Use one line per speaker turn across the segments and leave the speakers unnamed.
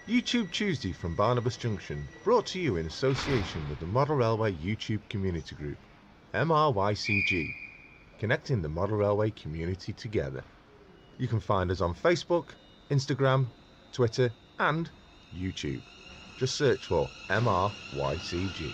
YouTube Tuesday from Barnabas Junction, brought to you in association with the Model Railway YouTube Community Group, MRYCG, connecting the Model Railway community together. You can find us on Facebook, Instagram, Twitter and YouTube. Just search for MRYCG.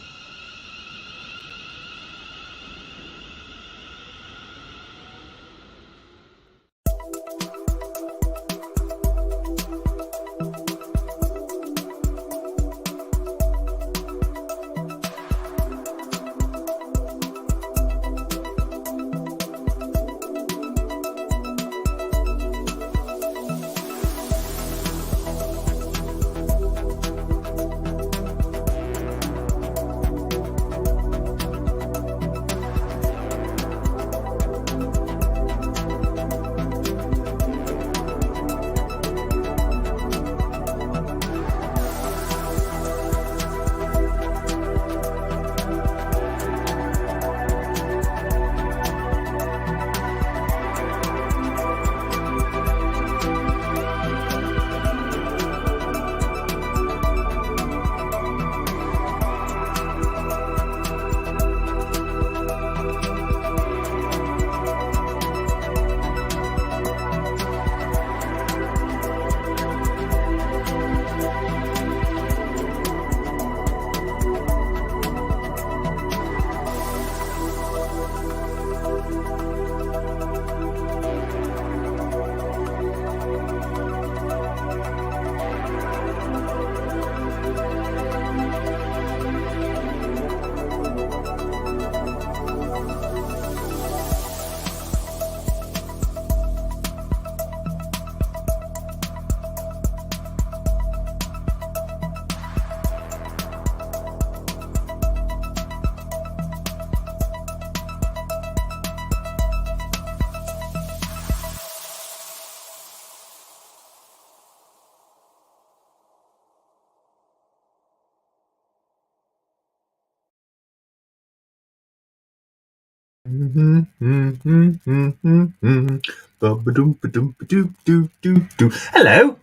Hello.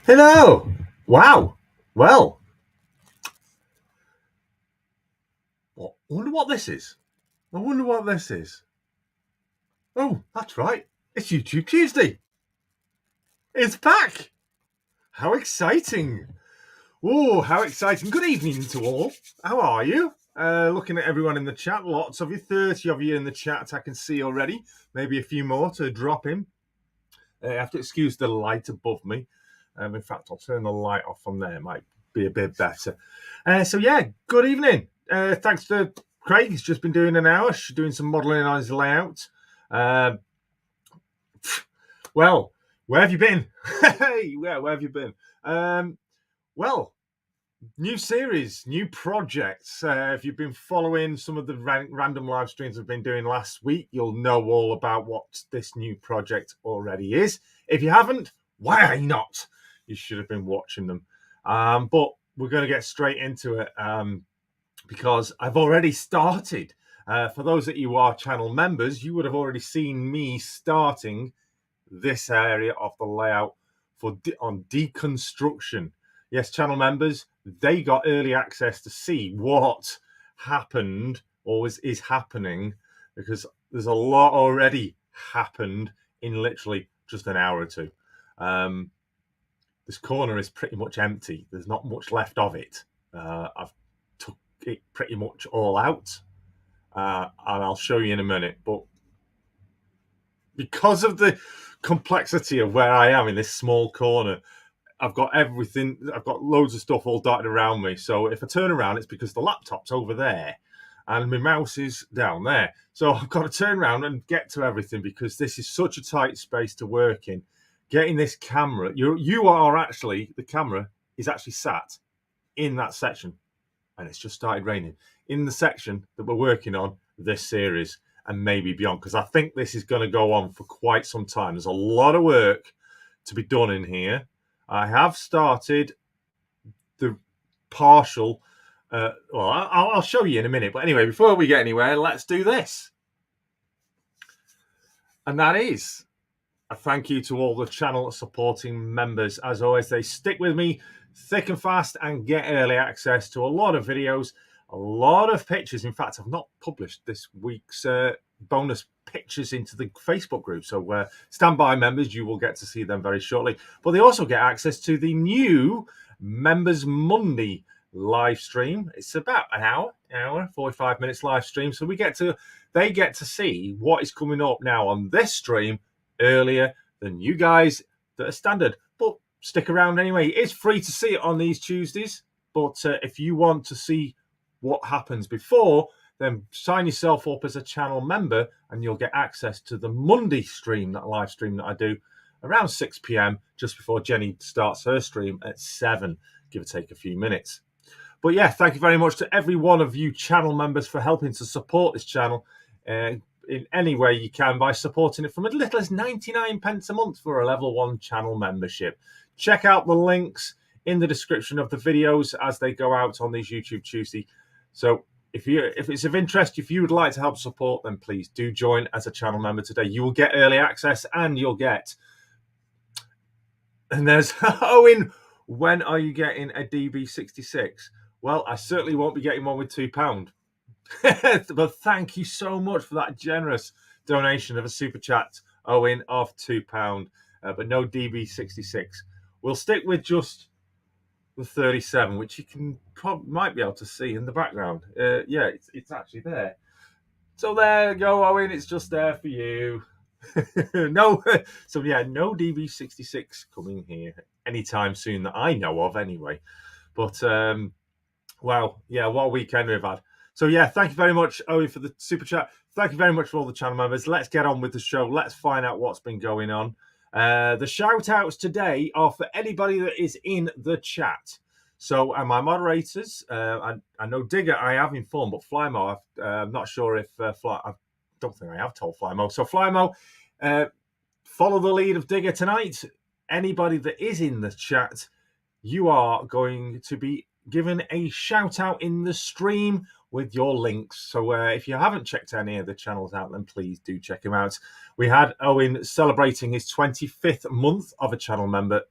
Hello. Wow. Well, I wonder what this is. Oh, that's right. It's YouTube Tuesday. It's back. How exciting. Oh, how exciting. Good evening to all. How are you? Looking at everyone in the chat, lots of you, 30 of you in the chat I can see already. Maybe a few more to drop in. I have to excuse the light above me. In fact, I'll turn the light off from there. It might be a bit better. So yeah, good evening. Thanks to Craig. He's just been doing an hour, doing some modelling on his layout. Well, where have you been? Hey, where have you been? Well, new series, new projects. If you've been following some of the random live streams I've been doing last week, you'll know all about what this new project already is. If you haven't, why not? You should have been watching them. But we're going to get straight into it because I've already started. For those that you are channel members, you would have already seen me starting this area of the layout on deconstruction. Yes, channel members, they got early access to see what happened or is happening, because there's a lot already happened in literally just an hour or two. This corner is pretty much empty. There's not much left of it. I've took it pretty much all out, and I'll show you in a minute. But because of the complexity of where I am in this small corner, I've got everything. I've got loads of stuff all dotted around me. So if I turn around, it's because the laptop's over there and my mouse is down there. So I've got to turn around and get to everything because this is such a tight space to work in. Getting this camera, the camera is actually sat in that section, and it's just started raining in the section that we're working on this series and maybe beyond, because I think this is going to go on for quite some time. There's a lot of work to be done in here. I have started the partial, I'll show you in a minute. But anyway, before we get anywhere, let's do this. And that is a thank you to all the channel supporting members. As always, they stick with me thick and fast and get early access to a lot of videos, a lot of pictures. In fact, I've not published this week's bonus pictures into the Facebook group. So stand by, members. You will get to see them very shortly. But they also get access to the new Members Monday live stream. It's about an hour, 45 minutes live stream. So they get to see what is coming up now on this stream earlier than you guys that are standard. But stick around anyway. It's free to see it on these Tuesdays. But if you want to see what happens before, then sign yourself up as a channel member and you'll get access to the Monday stream, that live stream that I do around 6 p.m. just before Jenny starts her stream at 7, give or take a few minutes. But yeah, thank you very much to every one of you channel members for helping to support this channel in any way you can by supporting it from as little as 99 pence a month for a level 1 channel membership. Check out the links in the description of the videos as they go out on these YouTube Tuesday. So if it's of interest, if you would like to help support, then please do join as a channel member today. You will get early access and you'll get... And there's Owen, when are you getting a DB66? Well, I certainly won't be getting one with £2. But thank you so much for that generous donation of a super chat, Owen, of £2. But no DB66. We'll stick with just the 37, which you might be able to see in the background. Yeah, it's actually there. So there you go, Owen. It's just there for you. No, so yeah, no DB66 coming here anytime soon that I know of, anyway. But wow, yeah, what a weekend we've had. So yeah, thank you very much, Owen, for the super chat. Thank you very much for all the channel members. Let's get on with the show. Let's find out what's been going on. The shout outs today are for anybody that is in the chat. So my moderators, I know Digger I have informed, but Flymo, I'm not sure if I don't think I have told Flymo. So Flymo, follow the lead of Digger tonight. Anybody that is in the chat, you are going to be given a shout out in the stream with your links. So if you haven't checked any of the channels out, then please do check them out. We had Owen celebrating his 25th month of a channel member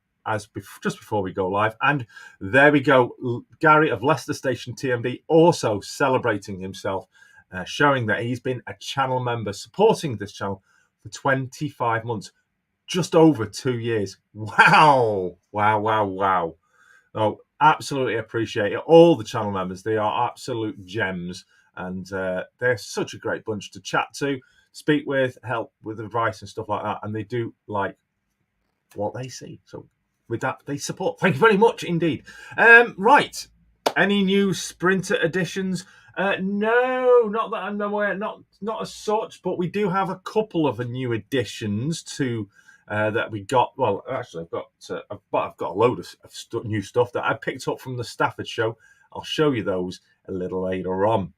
just before we go live. And there we go. Gary of Leicester Station TMD also celebrating himself, showing that he's been a channel member supporting this channel for 25 months, just over 2 years. Wow. Oh, absolutely appreciate it. All the channel members, they are absolute gems, and they're such a great bunch to chat to, speak with, help with advice and stuff like that, and they do like what they see. So with that, they support. Thank you very much indeed. Right, any new Sprinter editions? No, not that I'm aware, not as such, but we do have a couple of new additions to that we got. Well, actually, I've got a load of new stuff that I picked up from the Stafford show. I'll show you those a little later on.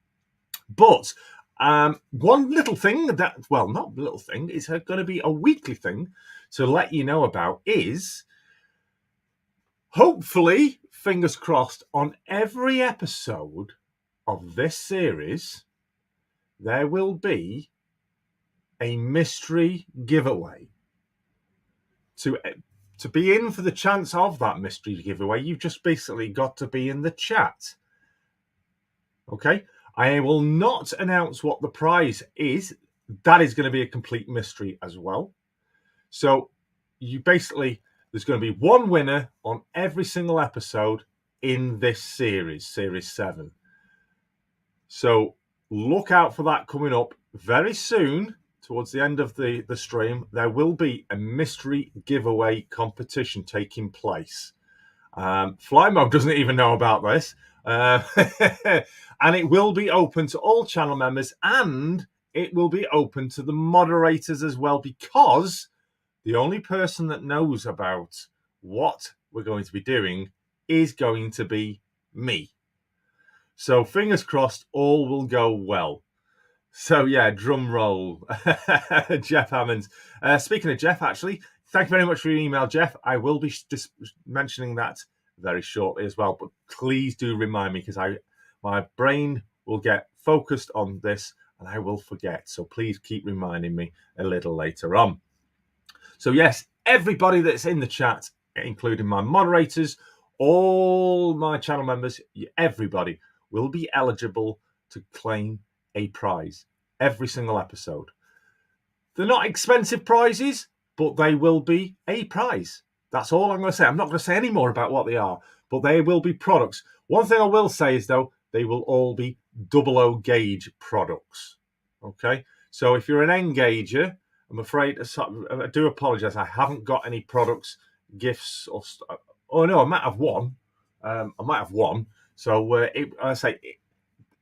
But one little thing not little thing, it's going to be a weekly thing to let you know about is, hopefully, fingers crossed, on every episode of this series, there will be a mystery giveaway. To be in for the chance of that mystery giveaway, you've just basically got to be in the chat. Okay? I will not announce what the prize is. That is going to be a complete mystery as well. So there's going to be one winner on every single episode in this series, Series 7. So look out for that coming up very soon. Towards the end of the stream, there will be a mystery giveaway competition taking place. Flymo doesn't even know about this. And it will be open to all channel members, and it will be open to the moderators as well, because the only person that knows about what we're going to be doing is going to be me. So fingers crossed, all will go well. So yeah, drum roll. Jeff Hammonds. Speaking of Jeff, actually, thank you very much for your email, Jeff. I will be just mentioning that very shortly as well, but please do remind me, because my brain will get focused on this and I will forget. So please keep reminding me a little later on. So yes, everybody that's in the chat, including my moderators, all my channel members, everybody will be eligible to claim a prize every single episode. They're not expensive prizes, but they will be a prize. That's all I'm going to say. I'm not going to say any more about what they are, but they will be products. One thing I will say is, though, they will all be 00 gauge products. Okay? So if you're an engager, I'm afraid, I do apologize. I haven't got any products, gifts, or... Oh, no, I might have one. So I say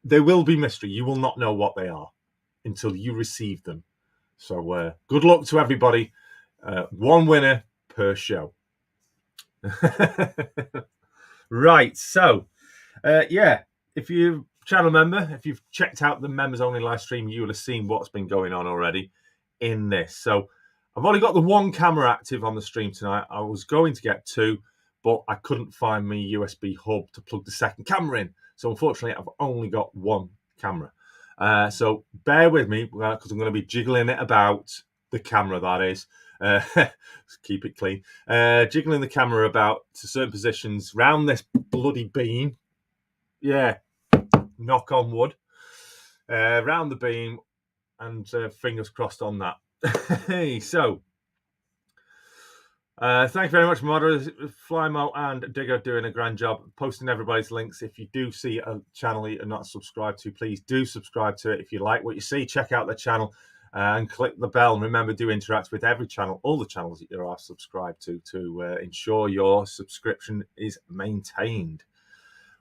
they will be mystery. You will not know what they are until you receive them. So good luck to everybody. One winner per show. Right. So, if you're a channel member, if you've checked out the members only live stream, you will have seen what's been going on already in this. So I've only got the one camera active on the stream tonight. I was going to get two, but I couldn't find my USB hub to plug the second camera in. So unfortunately, I've only got one camera. So bear with me because I'm going to be jiggling it about, the camera that is. Keep it clean. Jiggling the camera about to certain positions round this bloody beam. Yeah, knock on wood. Round the beam, and fingers crossed on that. Hey, so thank you very much, moderators. Flymo and Digger doing a grand job posting everybody's links. If you do see a channel you're not subscribed to, please do subscribe to it. If you like what you see, check out the channel and click the bell. And remember, do interact with every channel, all the channels that you are subscribed to ensure your subscription is maintained.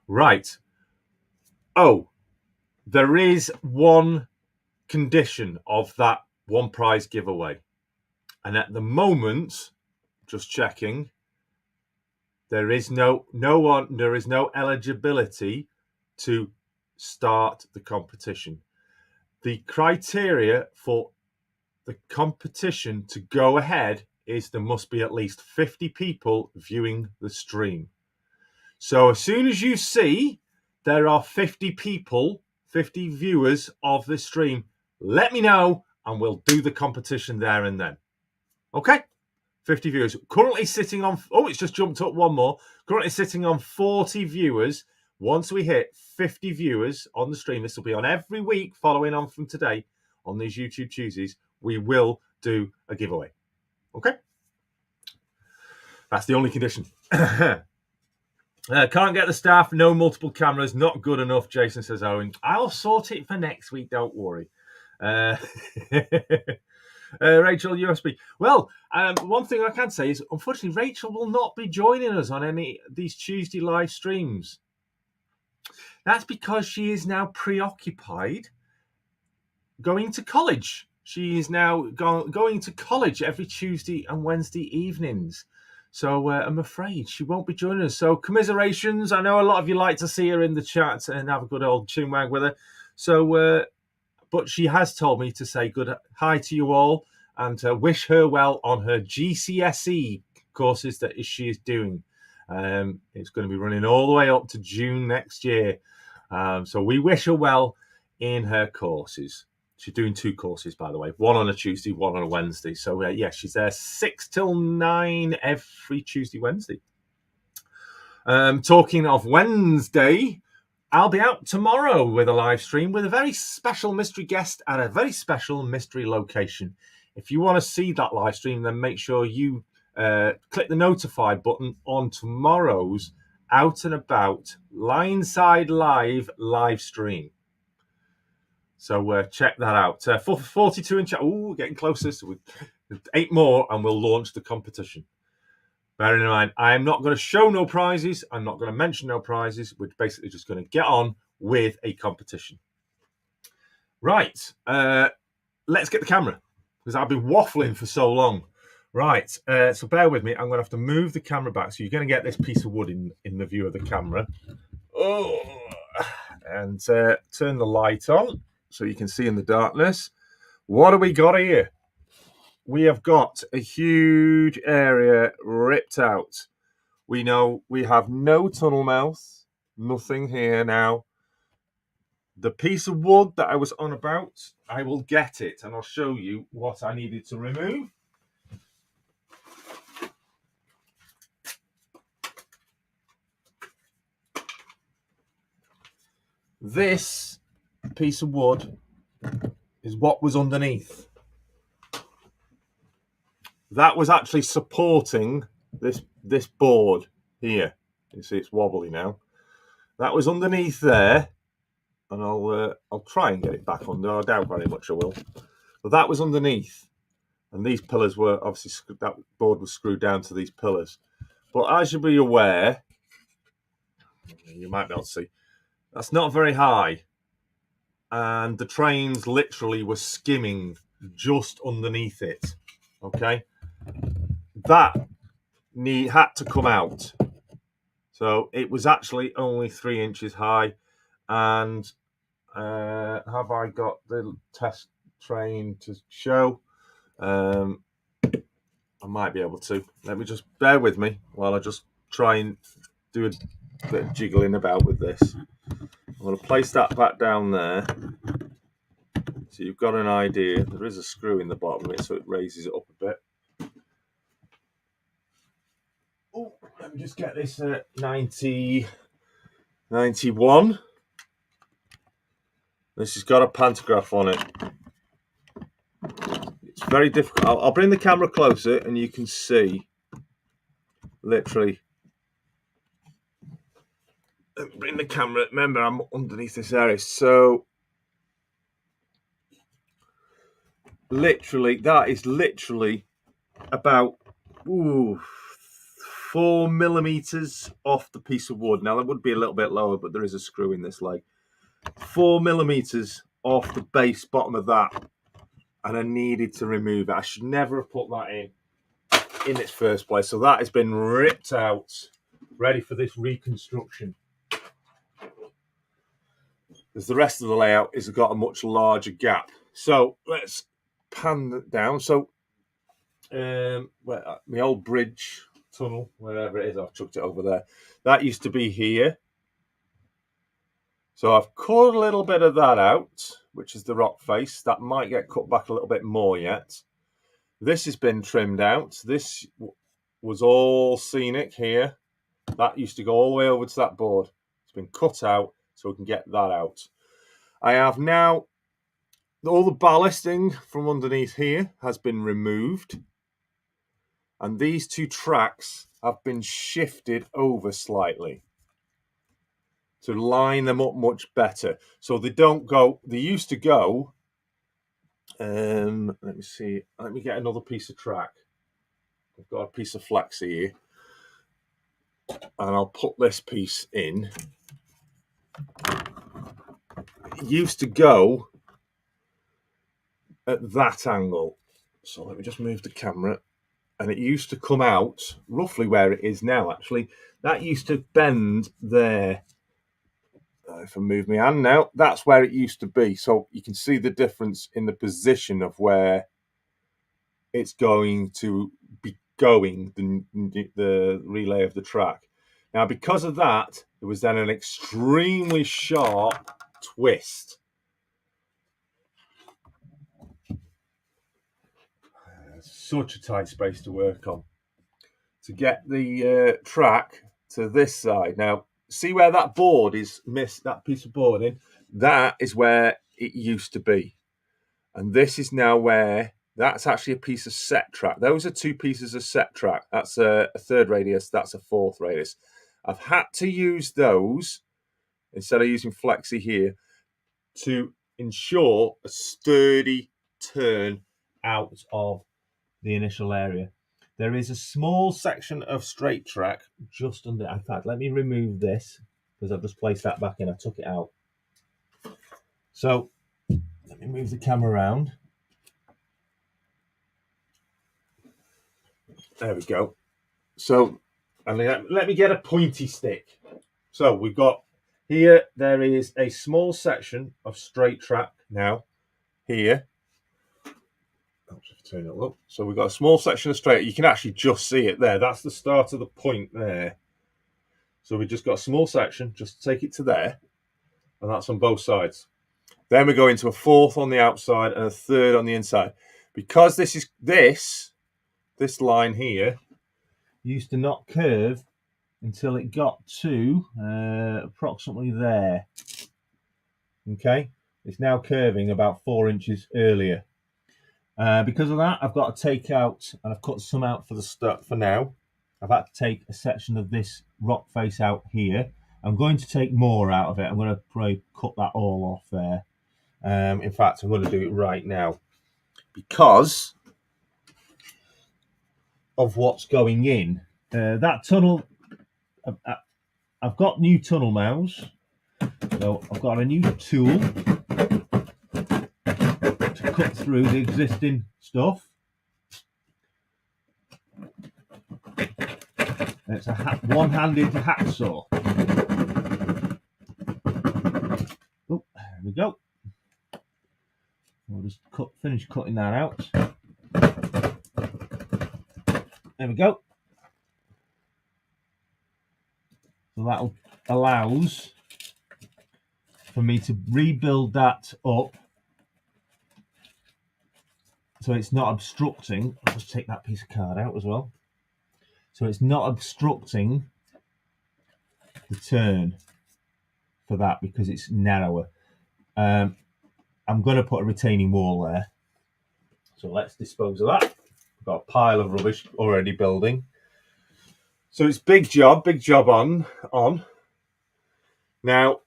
Right. Oh, there is one condition of that one prize giveaway. And at the moment, just checking, there is no eligibility to start the competition. The criteria for the competition to go ahead is there must be at least 50 people viewing the stream. So as soon as you see there are 50 people, 50 viewers of this stream, let me know and we'll do the competition there and then. Okay? 50 viewers. Currently sitting on... Oh, it's just jumped up one more. Currently sitting on 40 viewers. Once we hit 50 viewers on the stream, this will be on every week following on from today on these YouTube Tuesdays, we will do a giveaway. Okay? That's the only condition. Can't get the staff, no multiple cameras, not good enough, Jason says Owen. I'll sort it for next week, don't worry. Rachel, USB. Well, one thing I can say is, unfortunately, Rachel will not be joining us on any of these Tuesday live streams. That's because she is now preoccupied going to college. She is now going to college every Tuesday and Wednesday evenings. So I'm afraid she won't be joining us. So commiserations. I know a lot of you like to see her in the chat and have a good old chinwag with her. So, but she has told me to say good hi to you all and wish her well on her GCSE courses that she is doing. It's going to be running all the way up to June next year. So we wish her well in her courses. She's doing two courses, by the way, one on a Tuesday, one on a Wednesday. So, yeah, she's there 6 till 9 every Tuesday, Wednesday. Talking of Wednesday, I'll be out tomorrow with a live stream with a very special mystery guest at a very special mystery location. If you want to see that live stream, then make sure you click the notify button on tomorrow's Out and About Lineside live stream. So check that out. 42 in chat. Oh, getting closer. So 8 more and we'll launch the competition. Bearing in mind, I am not going to show no prizes. I'm not going to mention no prizes. We're basically just going to get on with a competition. Right. Let's get the camera because I've been waffling for so long. Right. So bear with me. I'm going to have to move the camera back. So you're going to get this piece of wood in the view of the camera. Oh, and turn the light on so you can see in the darkness. What have we got here? We have got a huge area ripped out. We know we have no tunnel mouth, nothing here now. The piece of wood that I was on about, I will get it and I'll show you what I needed to remove. This piece of wood is what was underneath. That was actually supporting this board here. You see it's wobbly now. That was underneath there, and I'll try and get it back under. I doubt very much I will. But that was underneath, and these pillars were obviously, that board was screwed down to these pillars. But as you'll be aware, you might be able to see, that's not very high, and the trains literally were skimming just underneath it. Okay, that had to come out. So it was actually only 3 inches high. And have I got the test train to show? I might be able to. Let me just bear with me while I just try and do a bit of jiggling about with this. I'm going to place that back down there. So you've got an idea. There is a screw in the bottom of it, so it raises it up a bit. Oh, let me just get this at 90, 91. This has got a pantograph on it. It's very difficult. I'll bring the camera closer and you can see literally. Bring the camera. Remember, I'm underneath this area. So literally, that is literally about 4 millimeters off the piece of wood. Now that would be a little bit lower, but there is a screw in this leg. 4 millimeters off the base bottom of that, and I needed to remove it. I should never have put that in its first place. So that has been ripped out, ready for this reconstruction. As the rest of the layout has got a much larger gap. So let's pan it down. So my old bridge tunnel, wherever it is, I've chucked it over there. That used to be here. So I've cut a little bit of that out, which is the rock face. That might get cut back a little bit more yet. This has been trimmed out. This was all scenic here. That used to go all the way over to that board. It's been cut out so we can get that out. I have now, all the ballasting from underneath here has been removed. And these two tracks have been shifted over slightly to line them up much better. So they don't go, they used to go, let me see, let me get another piece of track. I've got a piece of flexi here. And I'll put this piece in. It used to go at that angle. So let me just move the camera. And it used to come out roughly where it is now, actually. That used to bend there. If I move my hand now, that's where it used to be. So you can see the difference in the position of where it's going to be going, the relay of the track. Now, because of that, there was then an extremely sharp twist. Such a tight space to work on. To get the track to this side. Now, see where that board is missed, that piece of board in? That is where it used to be. And this is now where, that's actually a piece of set track. Those are two pieces of set track. That's a third radius, that's a fourth radius. I've had to use those, instead of using flexi here, to ensure a sturdy turn out of the initial area. There is a small section of straight track just under. In fact, let me remove this because I've just placed that back in. I took it out. So let me move the camera around. There we go. So, and let me get a pointy stick. So we've got here, there is a small section of straight track now here. Turn it up. So we've got a small section of straight. You can actually just see it there. That's the start of the point there. So we've just got a small section, just take it to there, and that's on both sides. Then we go into a fourth on the outside and a third on the inside. Because this is this line here used to not curve until it got to approximately there. Okay, it's now curving about 4 inches earlier. Because of that, I've got to take out, and I've cut some out for the stuff for now. I've had to take a section of this rock face out here. I'm going to take more out of it. I'm going to probably cut that all off there. In fact, I'm going to do it right now because of what's going in. That tunnel, I've got new tunnel mouths. So I've got a new tool to cut through the existing stuff. And it's a one-handed hacksaw. Oh, there we go. We'll just finish cutting that out. There we go. So that allows for me to rebuild that up so it's not obstructing. I'll just take that piece of card out as well. So it's not obstructing the turn for that because it's narrower. I'm going to put a retaining wall there. So let's dispose of that. I've got a pile of rubbish already building. So it's big job on. Now,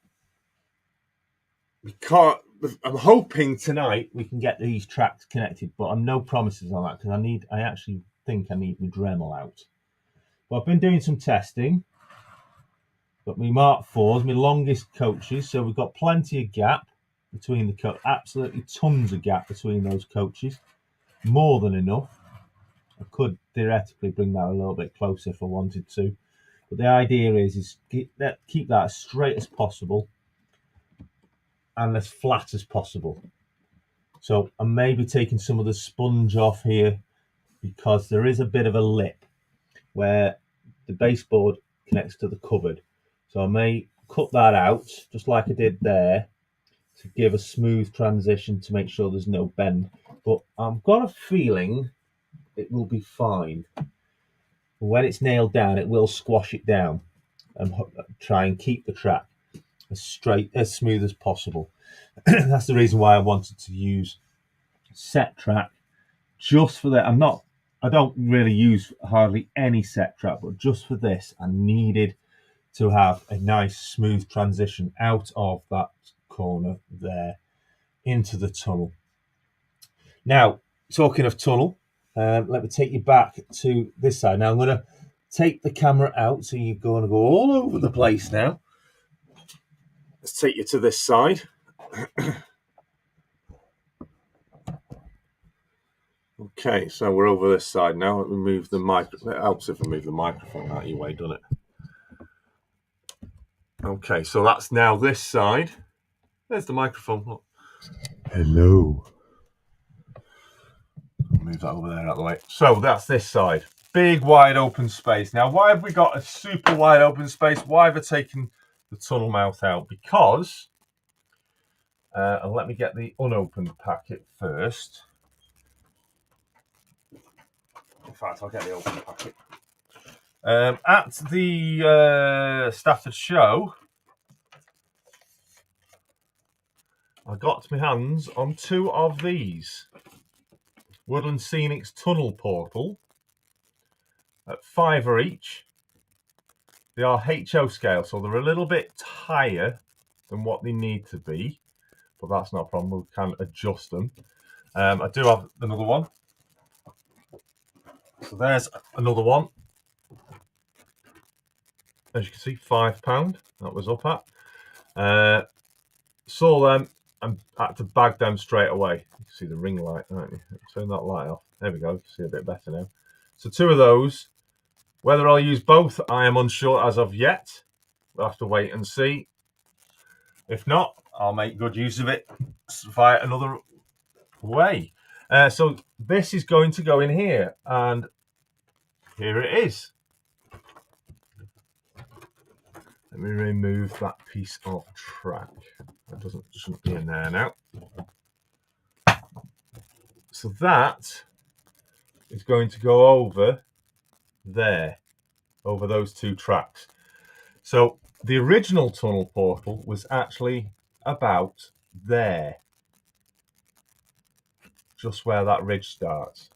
I'm hoping tonight we can get these tracks connected, but I'm no promises on that because I actually think I need my Dremel out. But I've been doing some testing. Got my Mark IVs, my longest coaches, so we've got plenty of gap between the absolutely tons of gap between those coaches, more than enough. I could theoretically bring that a little bit closer if I wanted to, but the idea is keep that as straight as possible and as flat as possible. So I'm maybe taking some of the sponge off here because there is a bit of a lip where the baseboard connects to the cupboard. So I may cut that out just like I did there to give a smooth transition to make sure there's no bend. But I've got a feeling it will be fine. When it's nailed down, it will squash it down and try and keep the track as smooth as possible. That's the reason why I wanted to use set track just for that. I don't really use hardly any set track, but just for this, I needed to have a nice smooth transition out of that corner there into the tunnel. Now, talking of tunnel, let me take you back to this side. Now I'm going to take the camera out, so you're going to go all over the place now. Let's take you to this side. Okay, so we're over this side now. Let me move the mic. It helps if I move the microphone out of your way, doesn't it? Okay, so that's now this side. There's the microphone. Look. Hello. Move that over there out of the way. So that's this side. Big wide open space. Now, why have we got a super wide open space? Why have I taken the tunnel mouth out? Because, and let me get the unopened packet first. In fact, I'll get the open packet. At the Stafford show, I got my hands on two of these. Woodland Scenics Tunnel Portal at £5 each. They are HO scale, so they're a little bit higher than what they need to be, but that's not a problem. We can adjust them. I do have another one. So there's another one. As you can see, £5 that was up at. Saw them and had to bag them straight away. You can see the ring light, don't you? Turn that light off. There we go. You can see a bit better now. So two of those. Whether I'll use both, I am unsure as of yet. We'll have to wait and see. If not, I'll make good use of it via another way. So this is going to go in here, and here it is. Let me remove that piece of track. That shouldn't be in there now. So that is going to go over there, over those two tracks. So the original tunnel portal was actually about there, just where that ridge starts.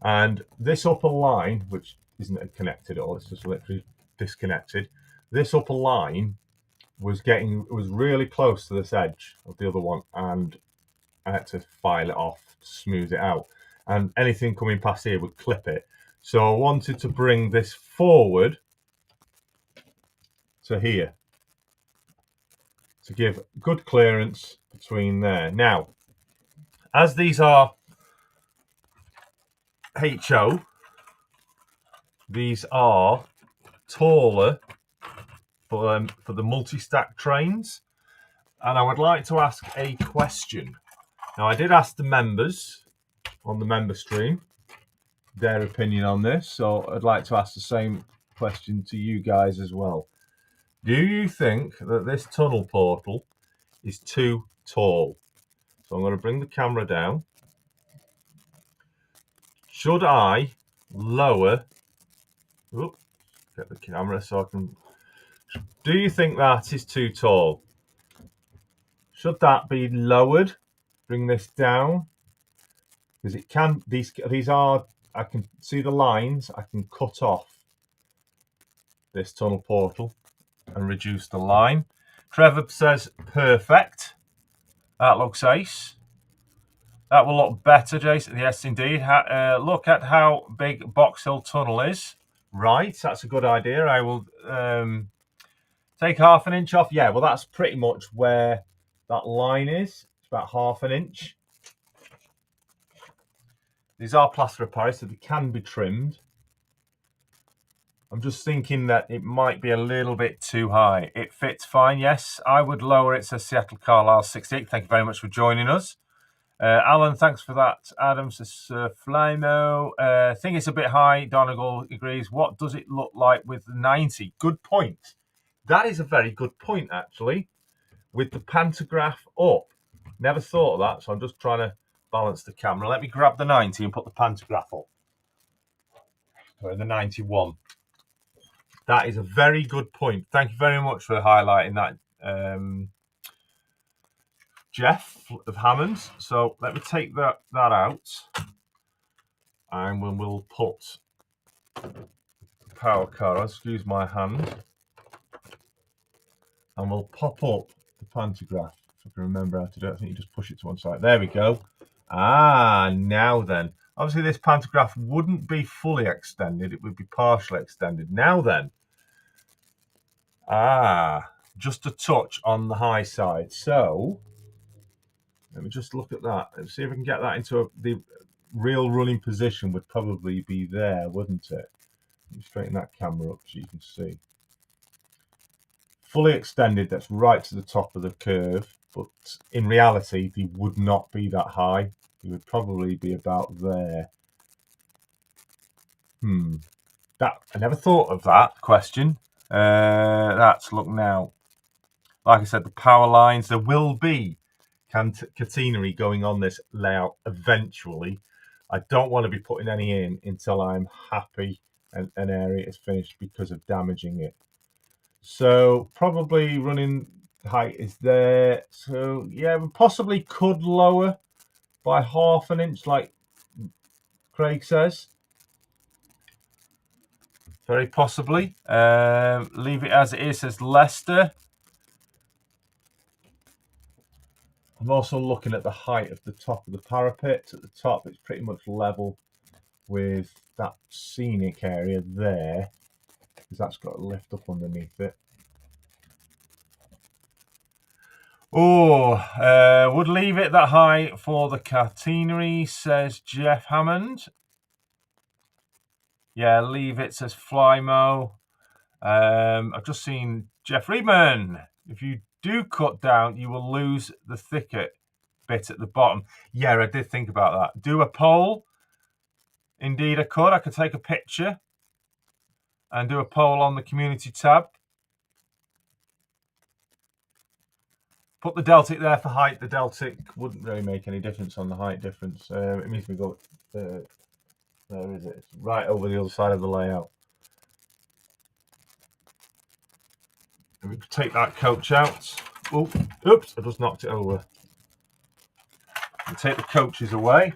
And this upper line, which isn't connected at all, it's just literally disconnected. This upper line was really close to this edge of the other one, and I had to file it off to smooth it out. And anything coming past here would clip it. So I wanted to bring this forward to here to give good clearance between there. Now, as these are HO, these are taller for the multi-stack trains. And I would like to ask a question. Now, I did ask the members on the member stream their opinion on this, so I'd like to ask the same question to you guys as well. Do you think that this tunnel portal is too tall? So I'm going to bring the camera down. Should I lower... Oops, get the camera so I can... Do you think that is too tall? Should that be lowered? Bring this down? Because it can... These are... I can see the lines. I can cut off this tunnel portal and reduce the line. Trevor says perfect. That looks ace. That will look better, Jason. Yes, indeed. Look at how big Box Hill Tunnel is. Right, that's a good idea. I will take half an inch off. Yeah, well, that's pretty much where that line is. It's about half an inch. These are plaster of Paris, so they can be trimmed. I'm just thinking that it might be a little bit too high. It fits fine, yes. I would lower it, says Seattle Carlisle 68. Thank you very much for joining us. Alan, thanks for that. Adam says Flymo. Think it's a bit high. Donegal agrees. What does it look like with the 90? Good point. That is a very good point, actually. With the pantograph up. Never thought of that, so I'm just trying to balance the camera. Let me grab the 90 and put the pantograph up. Sorry, the 91. That is a very good point. Thank you very much for highlighting that, Jeff of Hammonds. So let me take that out, and we'll put the power car. Excuse my hand, and we'll pop up the pantograph. If I can remember how to do it, I think you just push it to one side. There we go. Now then, obviously this pantograph wouldn't be fully extended; it would be partially extended. Now then, just a touch on the high side. So let me just look at that and see if I can get that into the real running position. Would probably be there, wouldn't it? Let me straighten that camera up so you can see. Fully extended, that's right to the top of the curve, but in reality, they would not be that high. They would probably be about there. That I never thought of that question. Let's look now. Like I said, the power lines, there will be catenary going on this layout eventually. I don't want to be putting any in until I'm happy and an area is finished because of damaging it. So probably running height is there. So yeah, we possibly could lower by half an inch like Craig says. Very possibly. Leave it as it is, says Leicester. I'm also looking at the height of the top of the parapet. At the top, it's pretty much level with that scenic area there, because that's got a lift up underneath it. Would leave it that high for the catenary, says Jeff Hammond. Yeah, leave it, says Flymo. I've just seen Jeff Friedman. If you do cut down, you will lose the thicket bit at the bottom. Yeah, I did think about that. Do a poll. Indeed, I could. I could take a picture and do a poll on the community tab. Put the Deltic there for height. The Deltic wouldn't really make any difference on the height difference. It means we go... Where is it? It's right over the other side of the layout. And we could take that coach out. Oh, oops, I just knocked it over. I'll take the coaches away.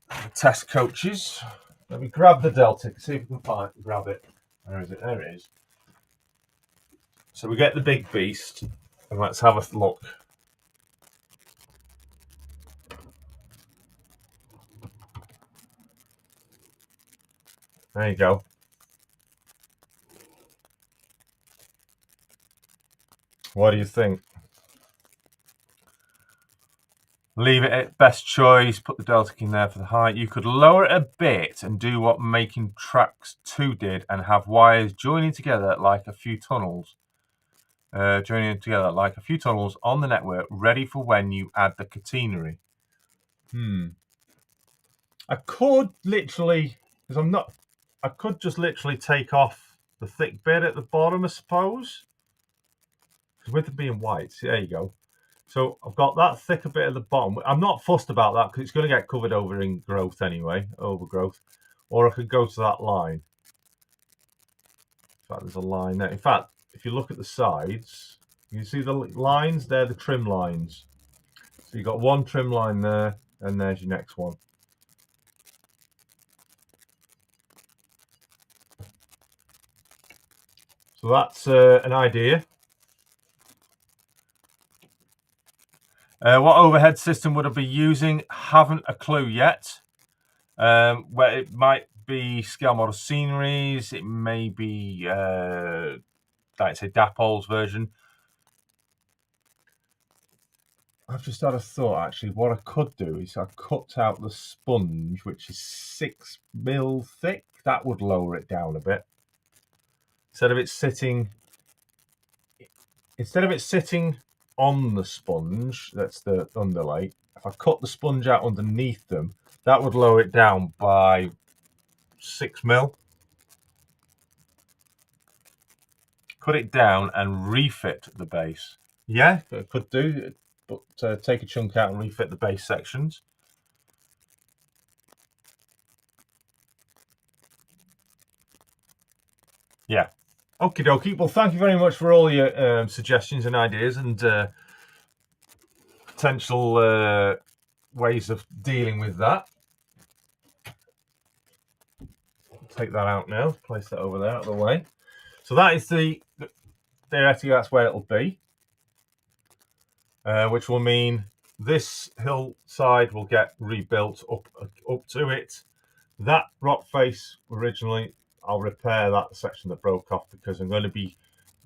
The test coaches. Let me grab the Delta, see if we can grab it. Where is it? There it is. So we get the big beast, and let's have a look. There you go. What do you think? Leave it at best choice, put the Delta in there for the height. You could lower it a bit and do what making tracks 2 did and have wires joining together like a few tunnels. On the network, ready for when you add the catenary. I could literally, because I could just literally take off the thick bit at the bottom, I suppose. Because with it being white, there you go. So I've got that thicker bit at the bottom. I'm not fussed about that because it's going to get covered over in growth anyway, overgrowth. Or I could go to that line. In fact, there's a line there. In fact, if you look at the sides, you see the lines? They're the trim lines. So you've got one trim line there, and there's your next one. So that's an idea. What overhead system would I be using? Haven't a clue yet. Where it might be scale model sceneries, it may be like I say Dapol's version. I've just had a thought actually. What I could do is I cut out the sponge, which is 6 mil thick. That would lower it down a bit. Instead of it sitting on the sponge, that's the underlay. If I cut the sponge out underneath them, that would lower it down by 6 mil. Cut it down and refit the base. Yeah, I could do, but take a chunk out and refit the base sections. Yeah. Okie dokie. Well, thank you very much for all your suggestions and ideas and potential ways of dealing with that. Take that out now. Place that over there out of the way. So that is theoretically that's where it'll be, which will mean this hillside will get rebuilt up to it. That rock face originally, I'll repair that section that broke off because I'm going to be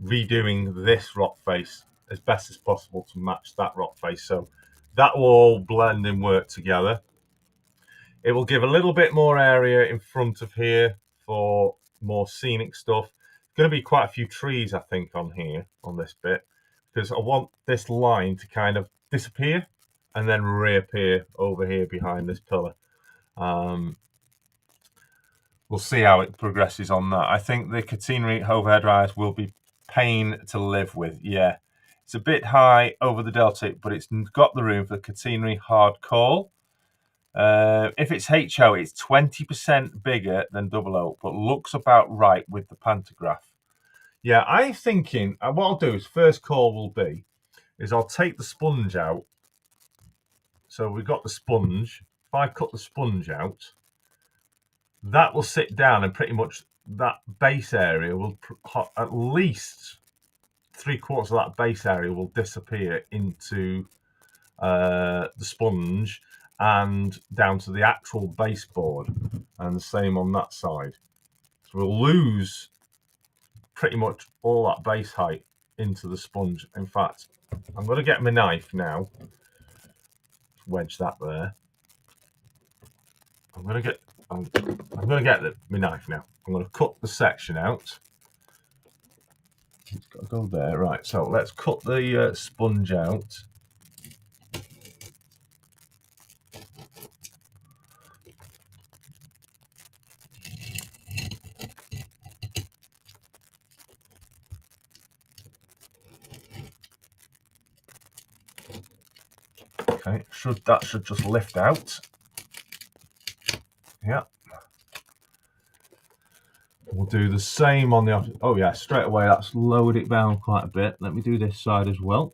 redoing this rock face as best as possible to match that rock face. So that will all blend and work together. It will give a little bit more area in front of here for more scenic stuff. Going to be quite a few trees, I think, on here, on this bit, because I want this line to kind of disappear and then reappear over here behind this pillar. We'll see how it progresses on that. I think the catenary overhead rise will be pain to live with. Yeah, it's a bit high over the delta, but it's got the room for the catenary hard call. If it's HO, it's 20% bigger than 00, but looks about right with the pantograph. Yeah, I'm thinking what I'll do is first call will be is I'll take the sponge out. So we've got the sponge. If I cut the sponge out, that will sit down and pretty much that base area will at least 3/4 of that base area will disappear into the sponge and down to the actual baseboard, and the same on that side. So we'll lose pretty much all that base height into the sponge. In fact, I'm going to get my knife now, wedge that there. I'm going to get my knife now. I'm going to cut the section out. It's got to go there, right? So let's cut the sponge out. Okay, that should just lift out. Yeah. We'll do the same on the opposite. Oh yeah, straight away that's lowered it down quite a bit. Let me do this side as well.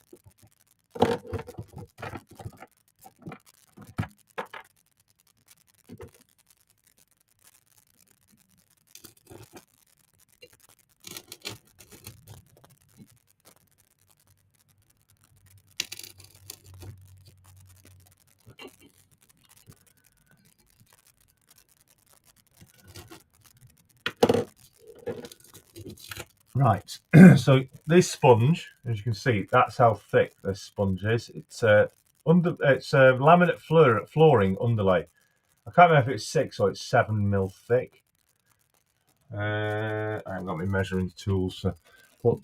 Right, so this sponge, as you can see, that's how thick this sponge is. It's laminate flooring underlay. I can't remember if it's 6 or it's 7 mil thick. I haven't got my measuring tools, but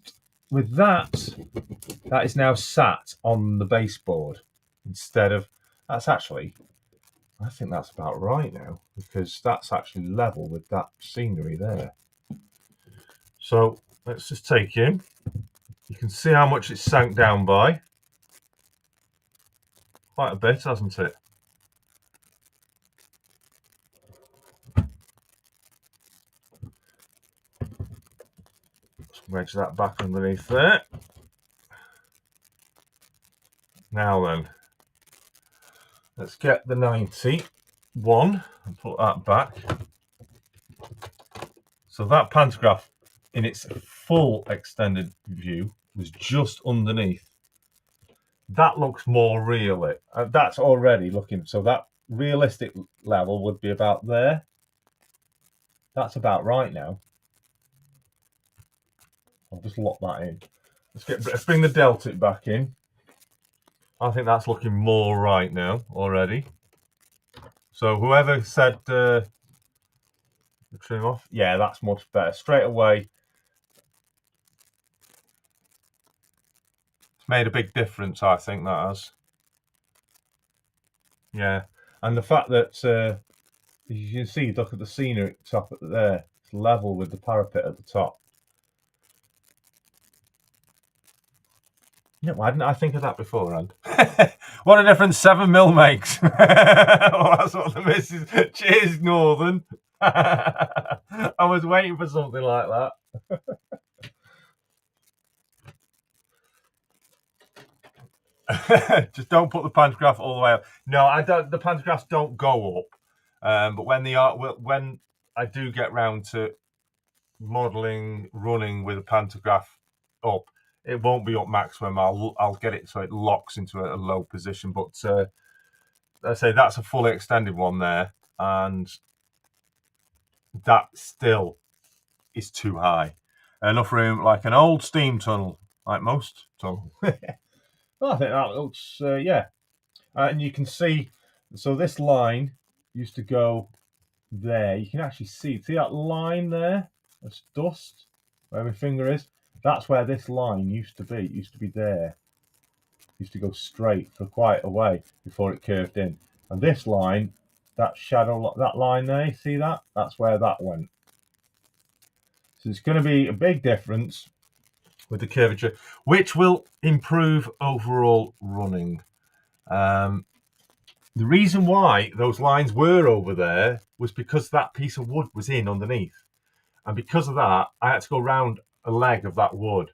with that is now sat on the baseboard instead of. That's actually, I think that's about right now, because that's actually level with that scenery there. So let's just take in. You can see how much it's sank down by. Quite a bit, hasn't it? Let's wedge that back underneath there. Now then, let's get the 91 and put that back. So that pantograph in its full extended view was just underneath. That looks more real. That's already looking, so that realistic level would be about there. That's about right now. I'll just lock that in. Let's bring the delta back in. I think that's looking more right now already. So whoever said the trim off, yeah, that's much better. Straight away, it's made a big difference, I think that has. Yeah, and the fact that you can see, look at the scenery top at there, it's level with the parapet at the top. Yeah, why didn't I think of that beforehand? What a difference 7 mil makes. Oh, that's what the missus. Cheers, Northern. I was waiting for something like that. Just don't put the pantograph all the way up. No, I don't. The pantographs don't go up. But when I do get round to modelling, running with a pantograph up, it won't be up maximum. I'll get it so it locks into a low position. But I say that's a fully extended one there, and that still is too high. Enough room, like an old steam tunnel, like most tunnels. Well, I think that looks, yeah. And you can see, so this line used to go there. You can actually see that line there? That's dust, where my finger is. That's where this line used to be. It used to be there. It used to go straight for quite a way before it curved in. And this line, that shadow, that line there, you see that? That's where that went. So it's going to be a big difference with the curvature, which will improve overall running. The reason why those lines were over there was because that piece of wood was in underneath. And because of that, I had to go round a leg of that wood.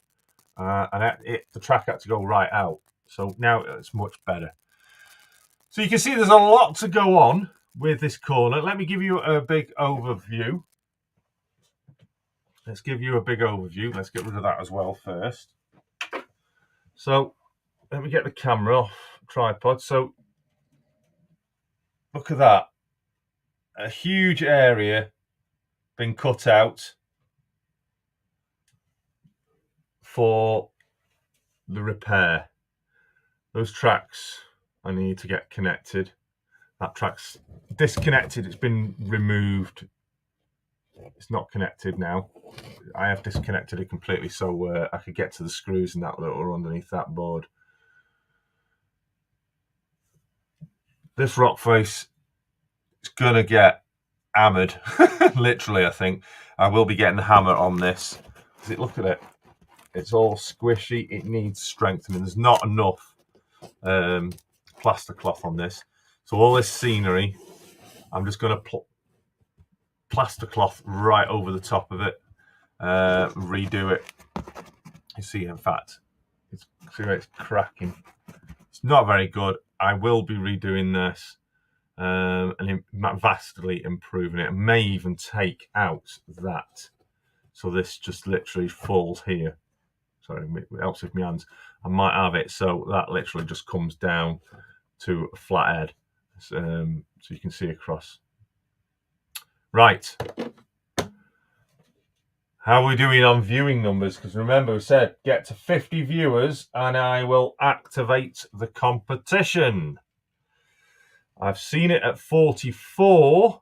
And the track had to go right out. So now it's much better. So you can see there's a lot to go on with this corner. Let me give you a big overview. Let's give you a big overview. Let's get rid of that as well first. So let me get the camera off tripod. So look at that. A huge area been cut out for the repair. Those tracks I need to get connected. That track's disconnected. It's been removed. It's not connected now. I have disconnected it completely so I could get to the screws and that that are underneath that board. This rock face is gonna get hammered. Literally, I think I will be getting the hammer on this. Look at it. It's all squishy. It needs strengthening. There's not enough plaster cloth on this. So all this scenery, I'm just gonna plaster cloth right over the top of it, redo it. You see, in fact, it's cracking. It's not very good. I will be redoing this and vastly improving it. I may even take out that. So this just literally falls here. Sorry, it helps with my hands. I might have it so that literally just comes down to a flat head. So you can see across. Right. How are we doing on viewing numbers? Because remember, we said get to 50 viewers and I will activate the competition. I've seen it at 44,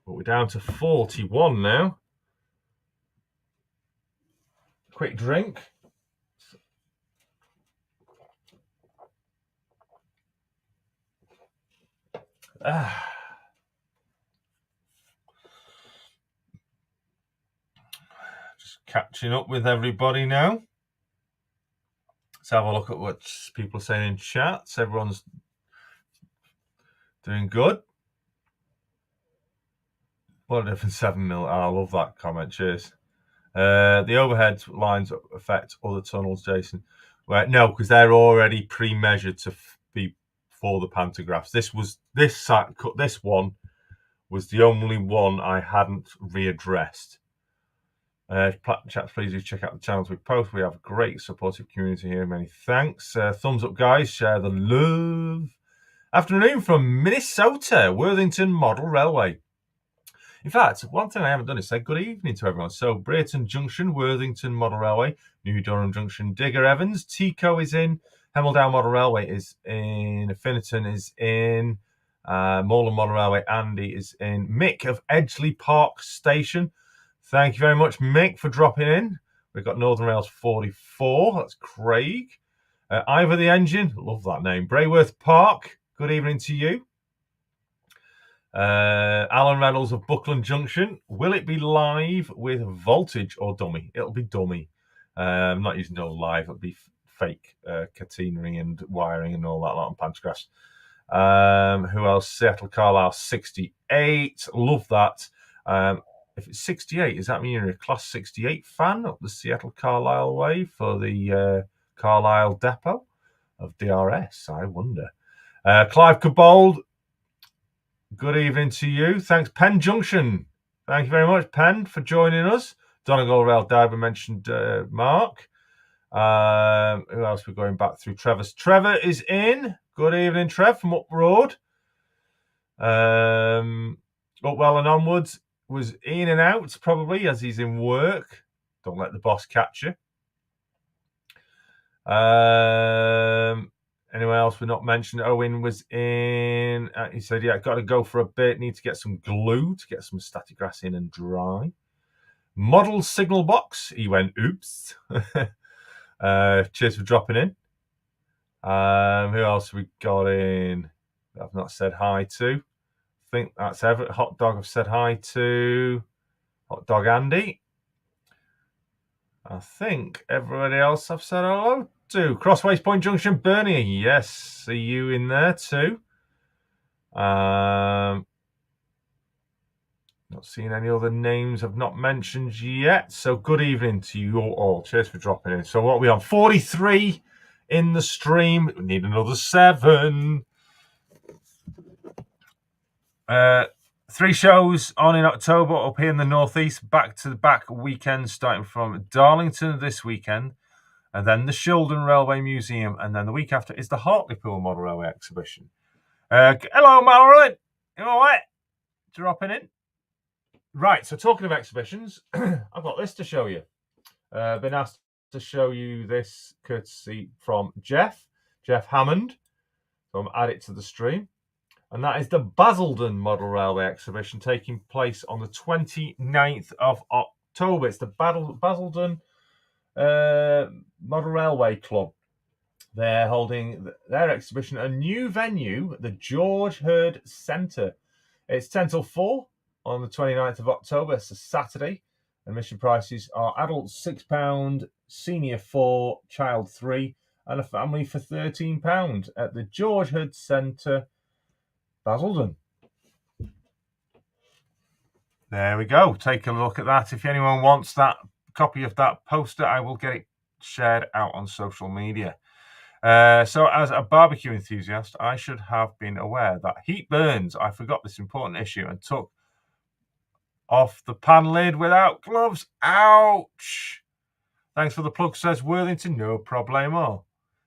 but we're down to 41 now. Quick drink. Just catching up with everybody now. Let's have a look at what people are saying in chats. Everyone's doing good. What a difference, 7 mil. Oh, I love that comment. Cheers. The overhead lines affect other tunnels, Jason. Well, no, because they're already pre-measured to be for the pantographs. This one was the only one I hadn't readdressed. Chaps, please do check out the channels we post. We have a great supportive community here. Many thanks. Thumbs up, guys. Share the love. Afternoon from Minnesota, Worthington Model Railway. In fact, one thing I haven't done is say good evening to everyone. So, Brayton Junction, Worthington Model Railway, New Durham Junction, Digger Evans, Tico is in, Hemel Model Railway is in, Affinitton is in, Moreland Model Railway, Andy is in, Mick of Edgeley Park Station. Thank you very much, Mick, for dropping in. We've got Northern Rails 44. That's Craig. Ivor the Engine. Love that name. Brayworth Park. Good evening to you. Alan Reynolds of Buckland Junction. Will it be live with voltage or dummy? It'll be dummy. I'm not using no live. It'll be fake catenary and wiring and all that lot on pantographs. Who else? Seattle Carlisle 68. Love that. If it's 68, does that mean you're a Class 68 fan up the Seattle Carlisle way for the Carlisle depot of DRS? I wonder. Clive Cabold, good evening to you. Thanks. Penn Junction. Thank you very much, Penn, for joining us. Donegal Rail Diver mentioned Mark. Who else? We're going back through Trevor's. Trevor is in. Good evening, Trev, from Up Road. Upwell and onwards. Was in and out, probably, as he's in work. Don't let the boss catch you. Anyone else we're not mentioned? Owen was in. He said, yeah, got to go for a bit. Need to get some glue to get some static grass in and dry. Model signal box. He went, oops. Cheers for dropping in. Who else we got in? I've not said hi to. I think that's Everett. Hot Dog I've said hi to. Hot Dog Andy. I think everybody else I've said hello to. Crossways Point Junction, Bernie. Yes, see you in there too. Not seeing any other names I've not mentioned yet. So good evening to you all. Cheers for dropping in. So what are we on? 43 in the stream. We need another 7. 3 shows on in October up here in the Northeast, back-to-back weekends starting from Darlington this weekend, and then the Shildon Railway Museum, and then the week after is the Hartlepool Model Railway Exhibition. Hello, Mallory. You all right? Dropping in. Right, so talking of exhibitions, I've got this to show you. Been asked to show you this courtesy from Jeff Hammond. So I'm add it to the stream. And that is the Basildon Model Railway Exhibition taking place on the 29th of October. It's the Basildon Model Railway Club. They're holding their exhibition at a new venue, the George Hurd Centre. It's 10 till 4 on the 29th of October. It's a Saturday. Admission prices are adults £6, senior 4, child 3, and a family for £13 at the George Hurd Centre, Basildon. There we go. Take a look at that. If anyone wants that copy of that poster, I will get it shared out on social media. So as a barbecue enthusiast, I should have been aware that heat burns. I forgot this important issue and took off the pan lid without gloves. Ouch! Thanks for the plug, says Worthington. No problemo.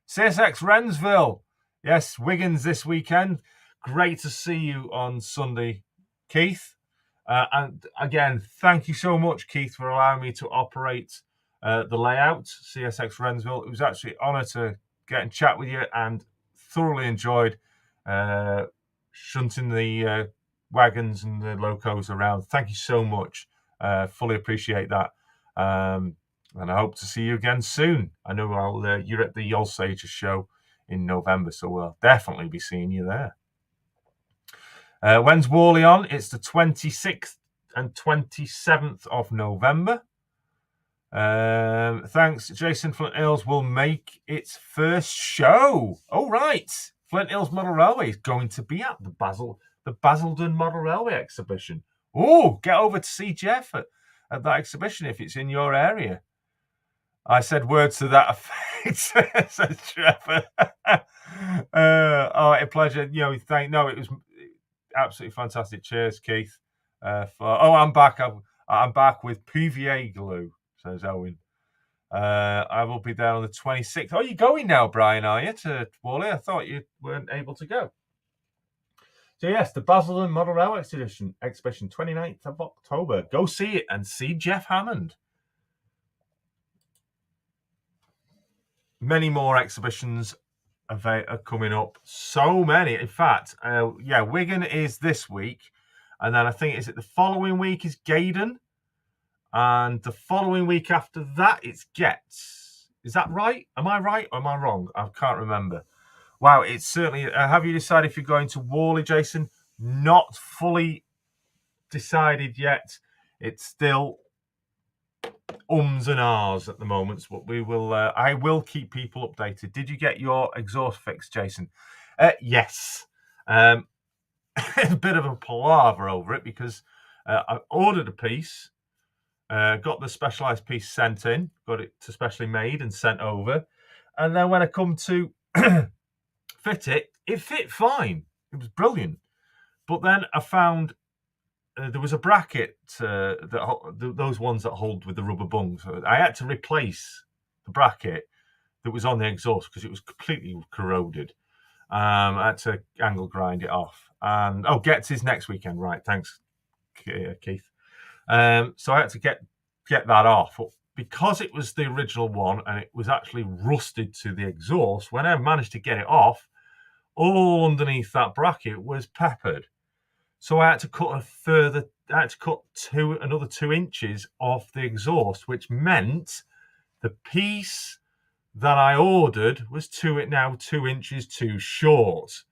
CSX Wrensville. Yes, Wiggins this weekend. Great to see you on Sunday, Keith. And again, thank you so much, Keith, for allowing me to operate the layout, CSX Wrensville. It was actually an honour to get and chat with you and thoroughly enjoyed shunting the wagons and the locos around. Thank you so much. Fully appreciate that. And I hope to see you again soon. I know you're at the Yolsager show in November, so we'll definitely be seeing you there. When's Worley on? It's the 26th and 27th of November. Thanks. Jason, Flint Hills will make its first show. Oh, right. Flint Hills Model Railway is going to be at the Basildon Model Railway exhibition. Oh, get over to see Jeff at that exhibition if it's in your area. I said words to that effect, says Trevor. A pleasure. It was absolutely fantastic. Cheers, Keith. I'm back. I'm back with PVA glue, says Owen. I will be there on the 26th. Oh, you're going now, Brian, are you, to Wally? I thought you weren't able to go. So, yes, the Basildon Model Railway exhibition, 29th of October. Go see it and see Jeff Hammond. Many more exhibitions are coming up. So many. In fact, Wigan is this week. And then I think, the following week is Gaydon. And the following week after that, it's Getz. Is that right? Am I right or am I wrong? I can't remember. Wow, it's certainly... have you decided if you're going to Worley, Jason? Not fully decided yet. It's still ums and ahs at the moment, but we will. I will keep people updated. Did you get your exhaust fixed, Jason? Yes. A bit of a palaver over it because I ordered a piece, got the specialized piece sent in, got it to specially made and sent over, and then when I come to fit it, it fit fine. It was brilliant. But then I found there was a bracket, those ones that hold with the rubber bungs. I had to replace the bracket that was on the exhaust because it was completely corroded. I had to angle grind it off. And Getz is next weekend, right? Thanks, Keith. So I had to get that off. But because it was the original one and it was actually rusted to the exhaust, when I managed to get it off, all underneath that bracket was peppered. So I had to cut another 2 inches off the exhaust, which meant the piece that I ordered was 2 inches too short.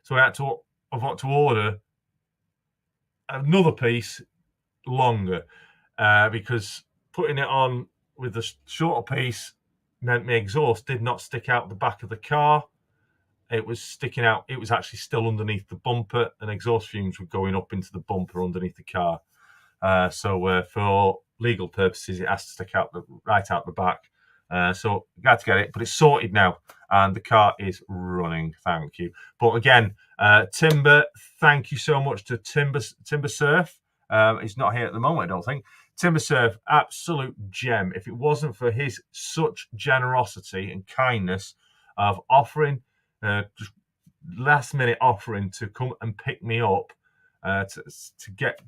So I've got to order another piece longer because putting it on with the shorter piece meant my exhaust did not stick out the back of the car. It was sticking out. It was actually still underneath the bumper, and exhaust fumes were going up into the bumper underneath the car. So for legal purposes, it has to stick out right out the back. So I had to get it, but it's sorted now, and the car is running. Thank you. But again, Timber, thank you so much to Timber Surf. He's not here at the moment, I don't think. Timber Surf, absolute gem. If it wasn't for his such generosity and kindness of offering, just last minute offering to come and pick me up to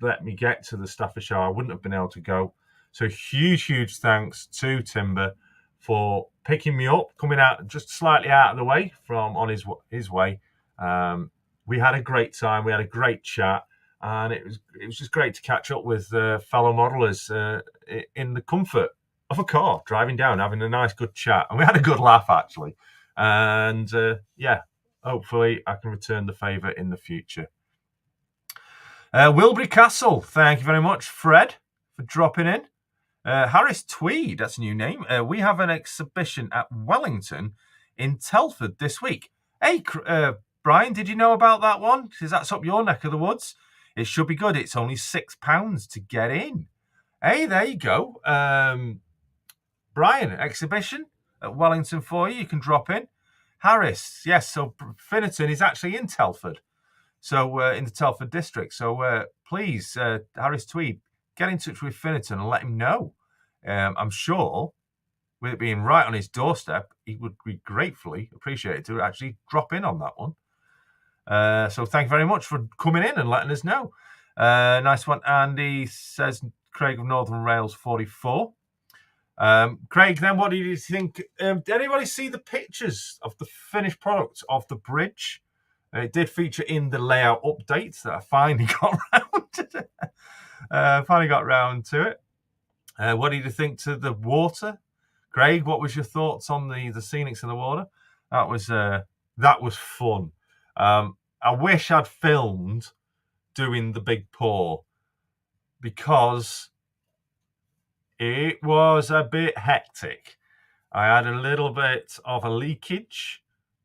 let me get to the Staffordshire, I wouldn't have been able to go. So huge thanks to Timber for picking me up, coming out just slightly out of the way from on his way. We had a great time. We had a great chat, and it was just great to catch up with fellow modelers in the comfort of a car, driving down, having a nice good chat, and we had a good laugh actually. And hopefully I can return the favour in the future. Wilbury Castle, thank you very much, Fred, for dropping in. Harris Tweed, that's a new name. We have an exhibition at Wellington in Telford this week. Hey, Brian, did you know about that one? Because that's up your neck of the woods.
it should be good. It's only £6 to get in. Hey, there you go. Brian, exhibition at Wellington for you. You can drop in. Harris, yes. So Finnerton is actually in Telford, so in the Telford district. So please, Harris Tweed, get in touch with Finnerton and let him know. I'm sure, with it being right on his doorstep, he would be gratefully appreciated to actually drop in on that one. So thank you very much for coming in and letting us know. Nice one. Andy says Craig of Northern Rails 44. Craig, then what did you think? Did anybody see the pictures of the finished product of the bridge? It did feature in the layout updates that I finally got round to it. What did you think to the water? Craig, what was your thoughts on the scenics in the water? That was fun. I wish I'd filmed doing the big pour because it was a bit hectic. I had a little bit of a leakage.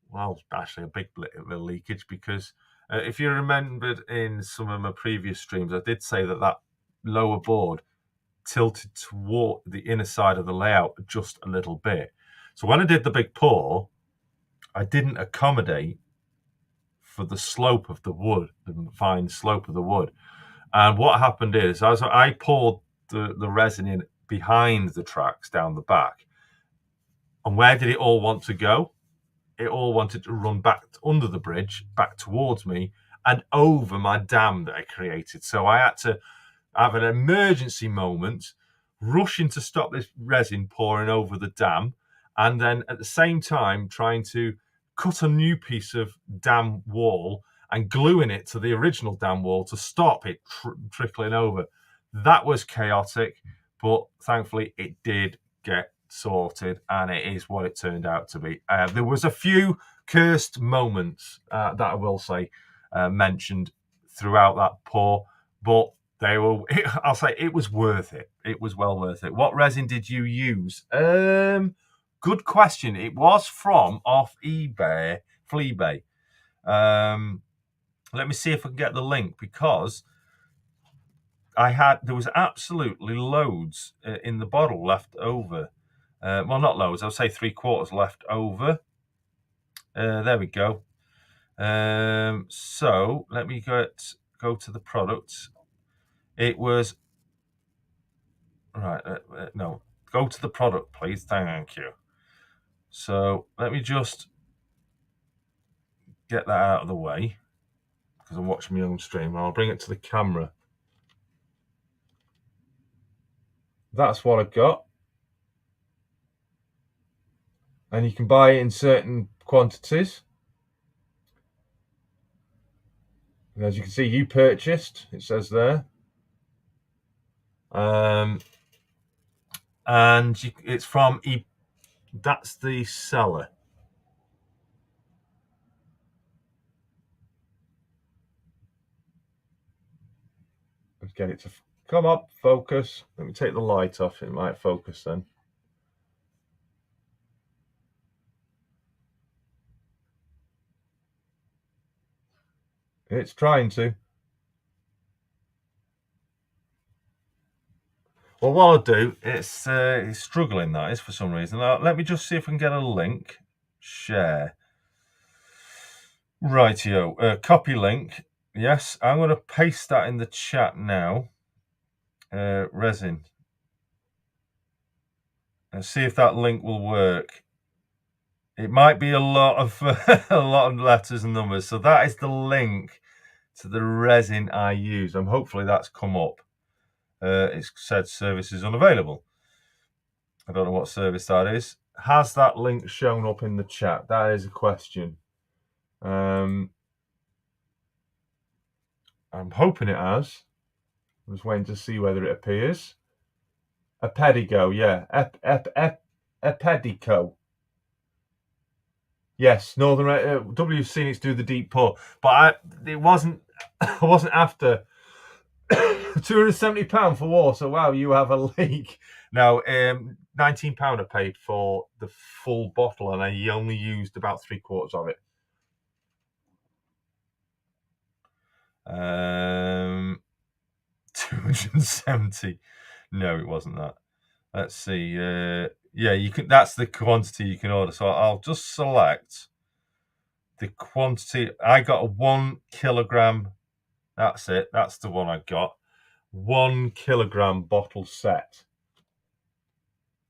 Well, actually a big little leakage because if you remembered in some of my previous streams, I did say that lower board tilted toward the inner side of the layout just a little bit. So when I did the big pour, I didn't accommodate for the slope of the wood, the fine slope of the wood. And what happened is, as I poured the resin in behind the tracks down the back, and where did it all want to go? It all wanted to run back under the bridge, back towards me, and over my dam that I created. So I had to have an emergency moment, rushing to stop this resin pouring over the dam, and then at the same time trying to cut a new piece of dam wall and gluing it to the original dam wall to stop it trickling over. That was chaotic, but thankfully it did get sorted, and it is what it turned out to be. There was a few cursed moments that I will say mentioned throughout that pour, but I'll say it was worth it. It was well worth it. What resin did you use? Good question. It was from off eBay, Fleabay. Let me see if I can get the link because there was absolutely loads in the bottle left over. Well, not loads. I'll say 3/4 left over. There we go. So let me go to the product. It was right. No, go to the product, please. Thank you. So let me just get that out of the way because I'm watching my own stream. I'll bring it to the camera. That's what I got. And you can buy it in certain quantities. And as you can see, you purchased, it says there. And it's from that's the seller. Let's get it to come up, focus. Let me take the light off. It might focus then. It's trying to. Well, what I'll do, it's struggling, that is, for some reason. Let me just see if I can get a link. Share. Rightio. Copy link. Yes, I'm going to paste that in the chat now. Resin. And see if that link will work. It might be a lot of letters and numbers. So that is the link to the resin I use. Hopefully that's come up. It said service is unavailable. I don't know what service that is. Has that link shown up in the chat? That is a question. I'm hoping it has. I'm just waiting to see whether it appears. A pedigo, yeah. A pedico. Yes, Northern W Scenics do the deep pour, but it wasn't. I wasn't after £270 for water. So wow, you have a leak. Now, £19 I paid for the full bottle, and I only used about 3/4 of it. 270. No, it wasn't that. Let's see. Yeah, you can. That's the quantity you can order. So I'll just select the quantity. I got a 1 kilogram. That's it. That's the one I got. 1 kilogram bottle set,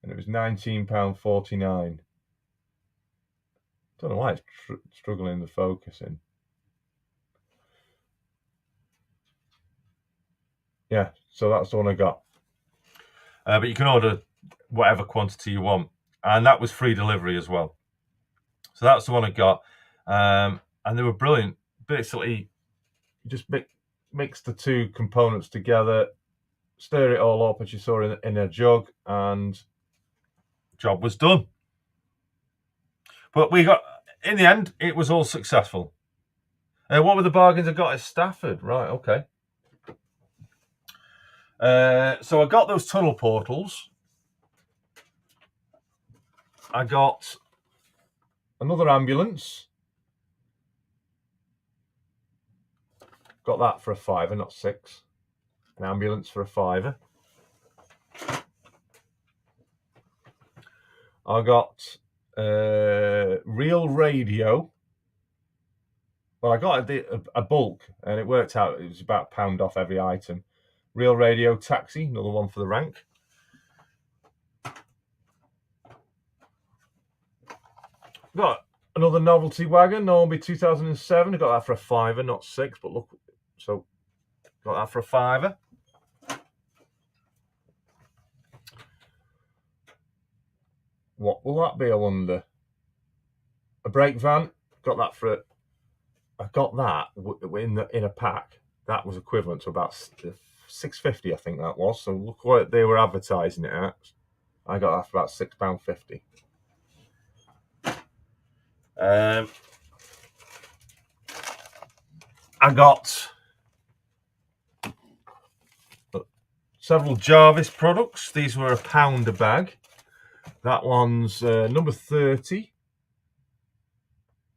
and it was £19.49. Don't know why it's struggling the focusing. Yeah, so that's the one I got. But you can order whatever quantity you want, and that was free delivery as well. So that's the one I got, and they were brilliant. Basically, you just mix the two components together, stir it all up as you saw in a jug, and job was done. But we got, in the end, it was all successful. What were the bargains I got at Stafford? Right, okay. So I got those tunnel portals. I got another ambulance. Got that for a £5, not £6. An ambulance for a £5. I got real radio. Well, I got a bulk, and it worked out. It was about £1 off every item. Real radio taxi, another one for the rank. Got another novelty wagon, Norby 2007. I got that for a £5, not £6. But look, so got that for a £5. What will that be, I wonder? A brake van. Got that for I got that in a pack. That was equivalent to about £6.50, I think that was. So look what they were advertising it at. I got that for about £6.50. I got several Jarvis products. These were £1 a bag. That one's number 30,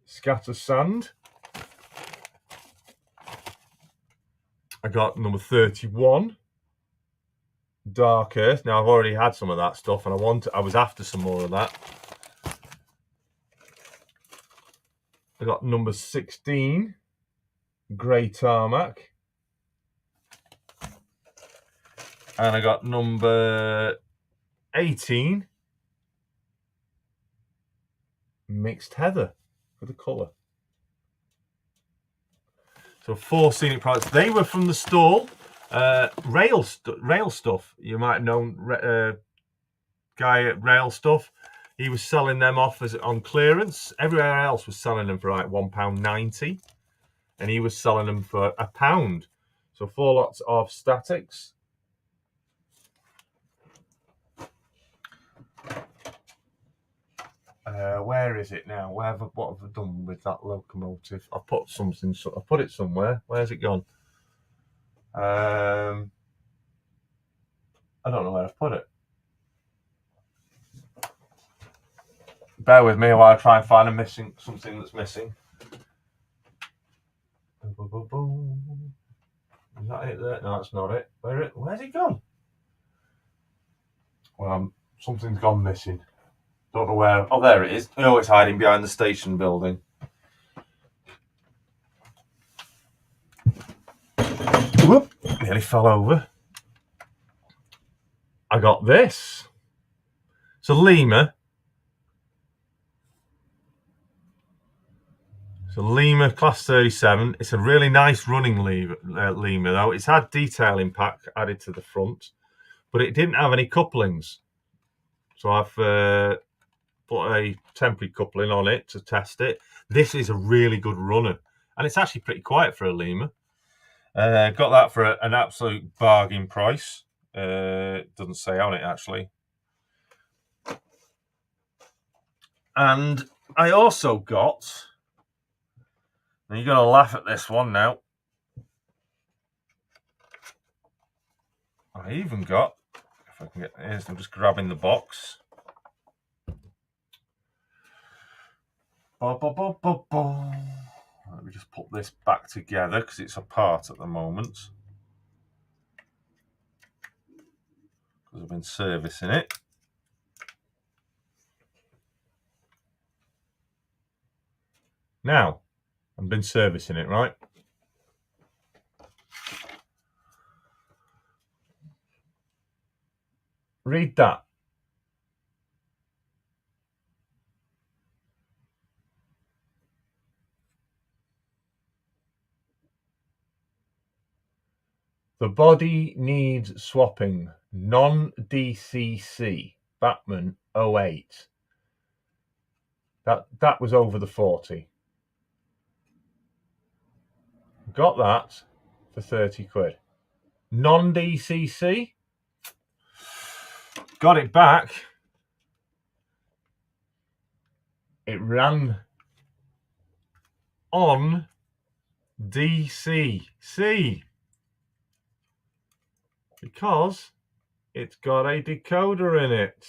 Scatter Sand. I got number 31, Dark Earth. Now I've already had some of that stuff, and I was after some more of that. I got number 16, Grey Tarmac. And I got number 18, Mixed Heather for the colour. So 4 scenic products. They were from the stall. Rail stuff. You might have known guy at Rail Stuff. He was selling them off on clearance. Everywhere else was selling them for like £1.90, and he was selling them for £1. So 4 lots of statics. Where is it now? What have I done with that locomotive? I put something. I put it somewhere. Where's it gone? I don't know where I've put it. Bear with me while I try and find something that's missing. Is that it there? No, that's not it. Where's it gone? Well, something's gone missing. Don't know where. Oh, there it is. Oh, it's hiding behind the station building. Whoop! Nearly fell over. I got this. It's a Lima. It's a Lima Class 37. It's a really nice running Lima, though. It's had detailing pack added to the front, but it didn't have any couplings. So I've put a temporary coupling on it to test it. This is a really good runner, and it's actually pretty quiet for a Lima. Got that for an absolute bargain price. It doesn't say on it, actually. And I also got, and you're going to laugh at this one now, I even got, if I can get this, I'm just grabbing the box. Let me just put this back together because it's apart at the moment. because I've been servicing it. Now, I've been servicing it, right? Read that. The body needs swapping. Non-DCC. Batman 08. That was over the 40. Got that for 30 quid. Non-DCC. Got it back. It ran on DCC because it's got a decoder in it.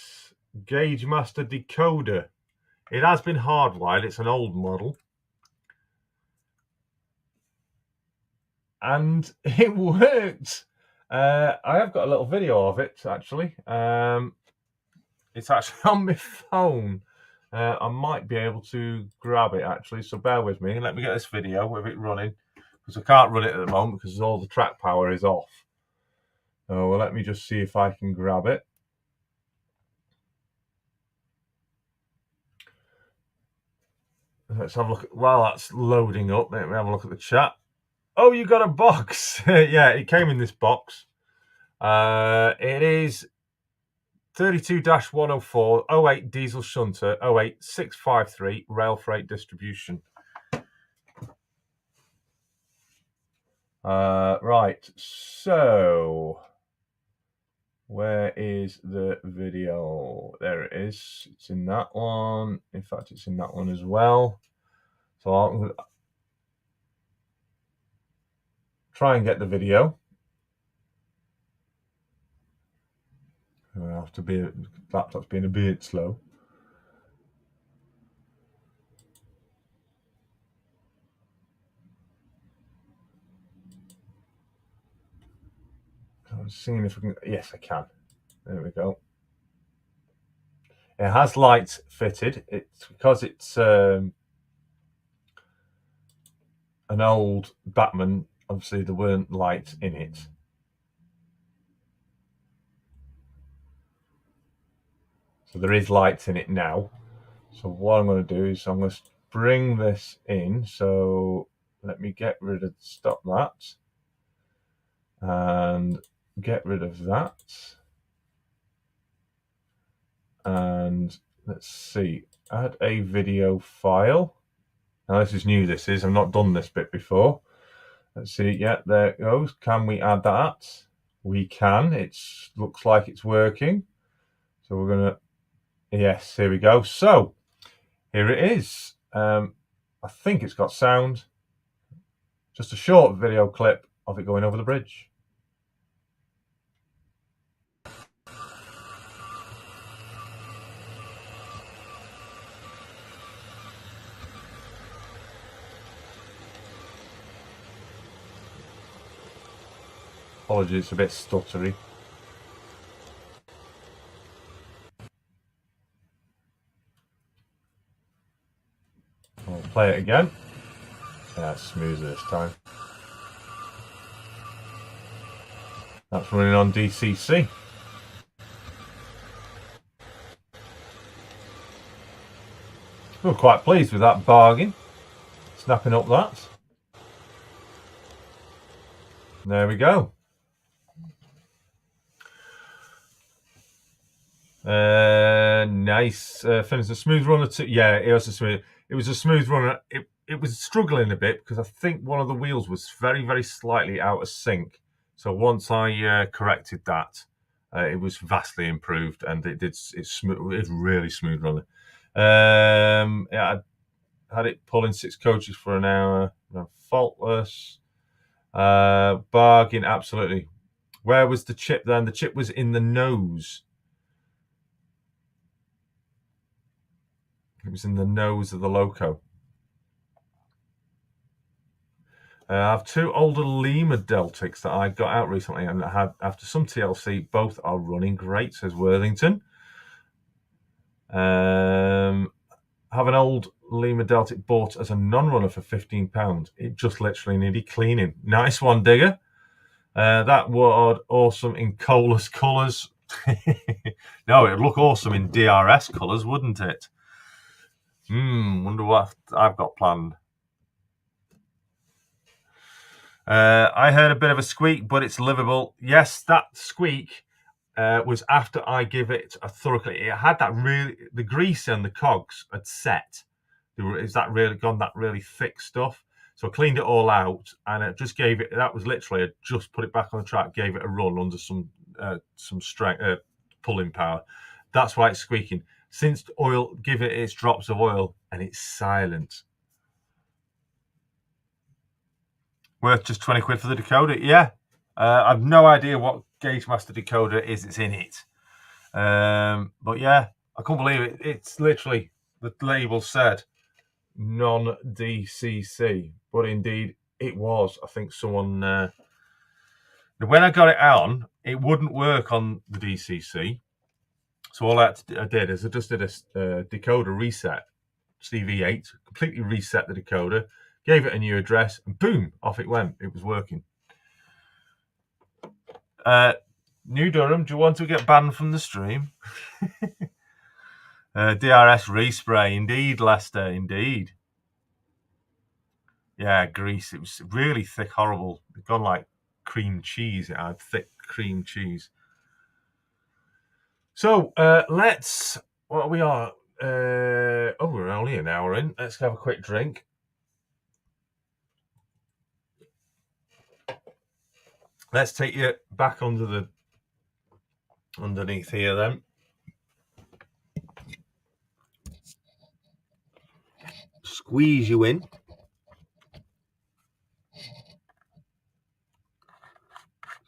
Gauge Master decoder. It has been hardwired. It's an old model. And it worked. I have got a little video of it, actually. It's actually on my phone. I might be able to grab it, actually, so bear with me. Let me get this video with it running, because I can't run it at the moment because all the track power is off. So let me just see if I can grab it. Let's have a look at, while that's loading up, let me have a look at the chat. Oh, you got a box. Yeah, it came in this box. It is 32-104 08 diesel shunter 08653 rail freight distribution. Right, so where is the video? There it is. It's in that one. In fact, it's in that one as well. So I'll try and get the video. I have to be, laptop's being a bit slow. I'm seeing if I can. Yes, I can. There we go. It has lights fitted. It's because it's an old Batman. Obviously, there weren't lights in it. So there is lights in it now. So what I'm going to do is I'm going to bring this in. So let me get rid of, stop that. And get rid of that. And let's see, add a video file. Now this is new, this is, I've not done this bit before. Let's see, yeah, there it goes. Can we add that? We can, it looks like it's working. So we're gonna, yes, here we go. So, here it is. I think it's got sound. Just a short video clip of it going over the bridge. Apologies, it's a bit stuttery. I'll play it again. Yeah, it's smoother this time. That's running on DCC. We're quite pleased with that bargain. Snapping up that. There we go. Nice. Finished a smooth runner too. Yeah, it was a smooth. It was a smooth runner. It was struggling a bit because I think one of the wheels was very, very slightly out of sync. So once I corrected that, it was vastly improved, and it's smooth. It's really smooth runner. Yeah, I had it pulling 6 coaches for an hour. Faultless. Bargain, absolutely. Where was the chip then? The chip was in the nose. It was in the nose of the loco. I have 2 older Lima Deltics that I got out recently, and after some TLC, both are running great, says Worthington. Have an old Lima Deltic bought as a non-runner for £15. It just literally needed cleaning. Nice one, Digger. That was awesome in Colas colours. No, it'd look awesome in DRS colours, wouldn't it? Wonder what I've got planned. I heard a bit of a squeak, but it's livable. Yes, that squeak was after I give it a thorough clean. It had that really, the grease and the cogs had set. Is that really gone, that really thick stuff? So I cleaned it all out, and it just gave it, that was literally, I just put it back on the track, gave it a run under some strength, pulling power. That's why it's squeaking. Since the oil, give it its drops of oil, and it's silent. Worth just 20 quid for the decoder? Yeah. I've no idea what Gauge Master decoder is it's in it. But yeah, I can't believe it. It's literally, the label said non-DCC, but indeed it was. I think someone, when I got it on, it wouldn't work on the DCC. So all I did is I just did a decoder reset, CV8, completely reset the decoder, gave it a new address, and boom, off it went. It was working. New Durham, do you want to get banned from the stream? DRS respray, indeed, Lester, indeed. Yeah, grease. It was really thick, horrible. It gone like cream cheese. It had thick cream cheese. So let's. What we are? We're only an hour in. Let's have a quick drink. Let's take you back underneath here then. Squeeze you in.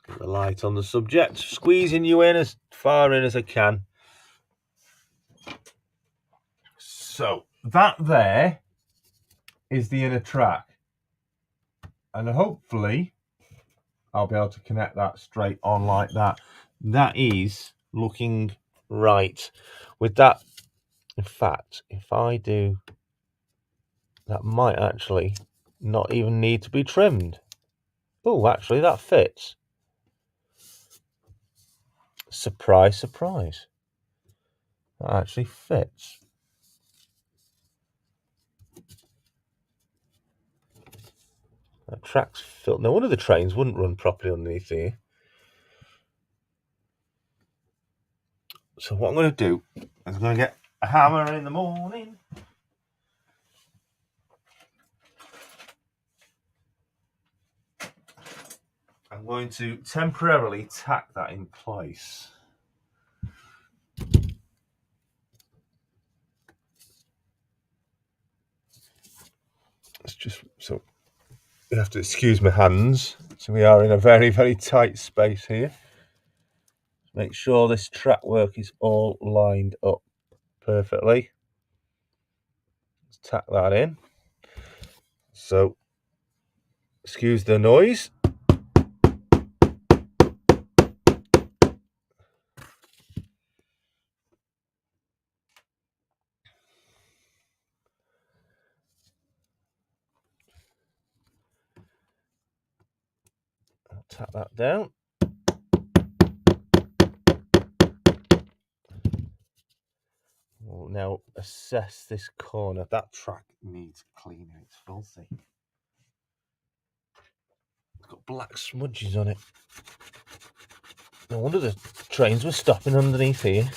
Get the light on the subject. Squeezing you in as far in as I can. So that there is the inner track. And hopefully I'll be able to connect that straight on like that. That is looking right. With that, in fact, if I do, that might actually not even need to be trimmed. Oh, actually that fits. Surprise, surprise. That actually fits. That track's filled. No wonder the trains wouldn't run properly underneath here. So what I'm going to do is I'm going to get a hammer in the morning. I'm going to temporarily tack that in place. It's just so you have to excuse my hands. So we are in a very, very tight space here. Make sure this track work is all lined up perfectly. Let's tack that in. So excuse the noise. I'll tack that down. We'll now assess this corner. That track needs cleaning. It's filthy. It's got black smudges on it. No wonder the trains were stopping underneath here.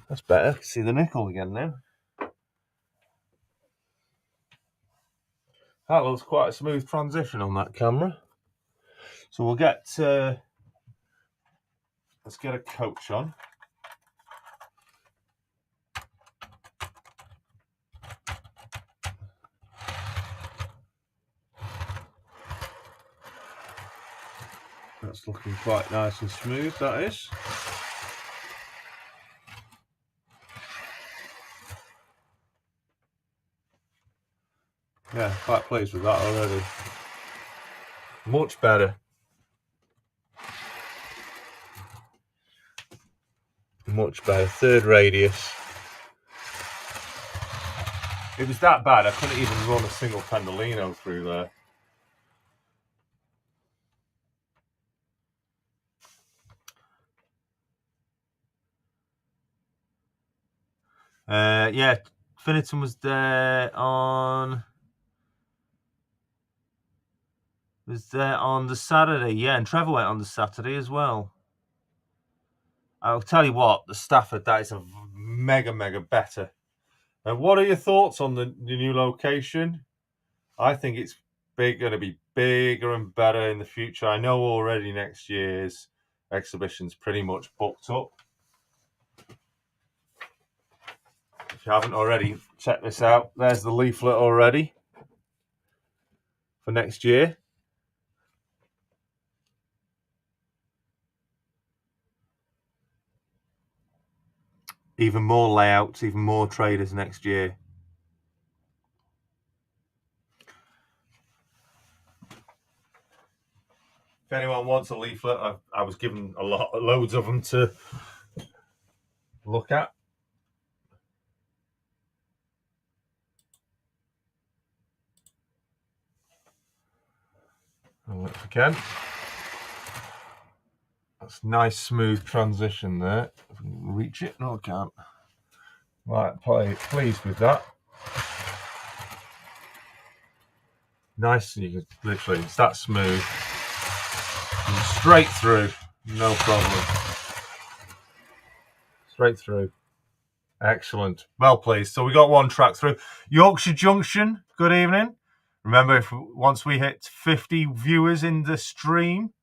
That's better. I can see the nickel again now. That looks quite a smooth transition on that camera. So we'll get, let's get a coach on. That's looking quite nice and smooth, that is. Yeah, quite pleased with that already. Much better. Much better. Third radius. It was that bad, I couldn't even run a single pendolino through there. Yeah, Finneton was there on the Saturday, yeah, and Trevor went on the Saturday as well. I'll tell you what, the Stafford, that is a mega better. And what are your thoughts on the new location? I think it's going to be bigger and better in the future. I know already next year's exhibition's pretty much booked up. If you haven't already, check this out. There's the leaflet already for next year. Even more layouts, even more traders next year. If anyone wants a leaflet, I was given loads of them to look at. And look again. That's nice smooth transition there. If we can reach it, no I can't. Right, pleased with that. Nice, you can literally, it's that smooth. And straight through, no problem. Straight through. Excellent. Well pleased. So we got one track through. Yorkshire Junction, good evening. Remember, once we hit 50 viewers in the stream,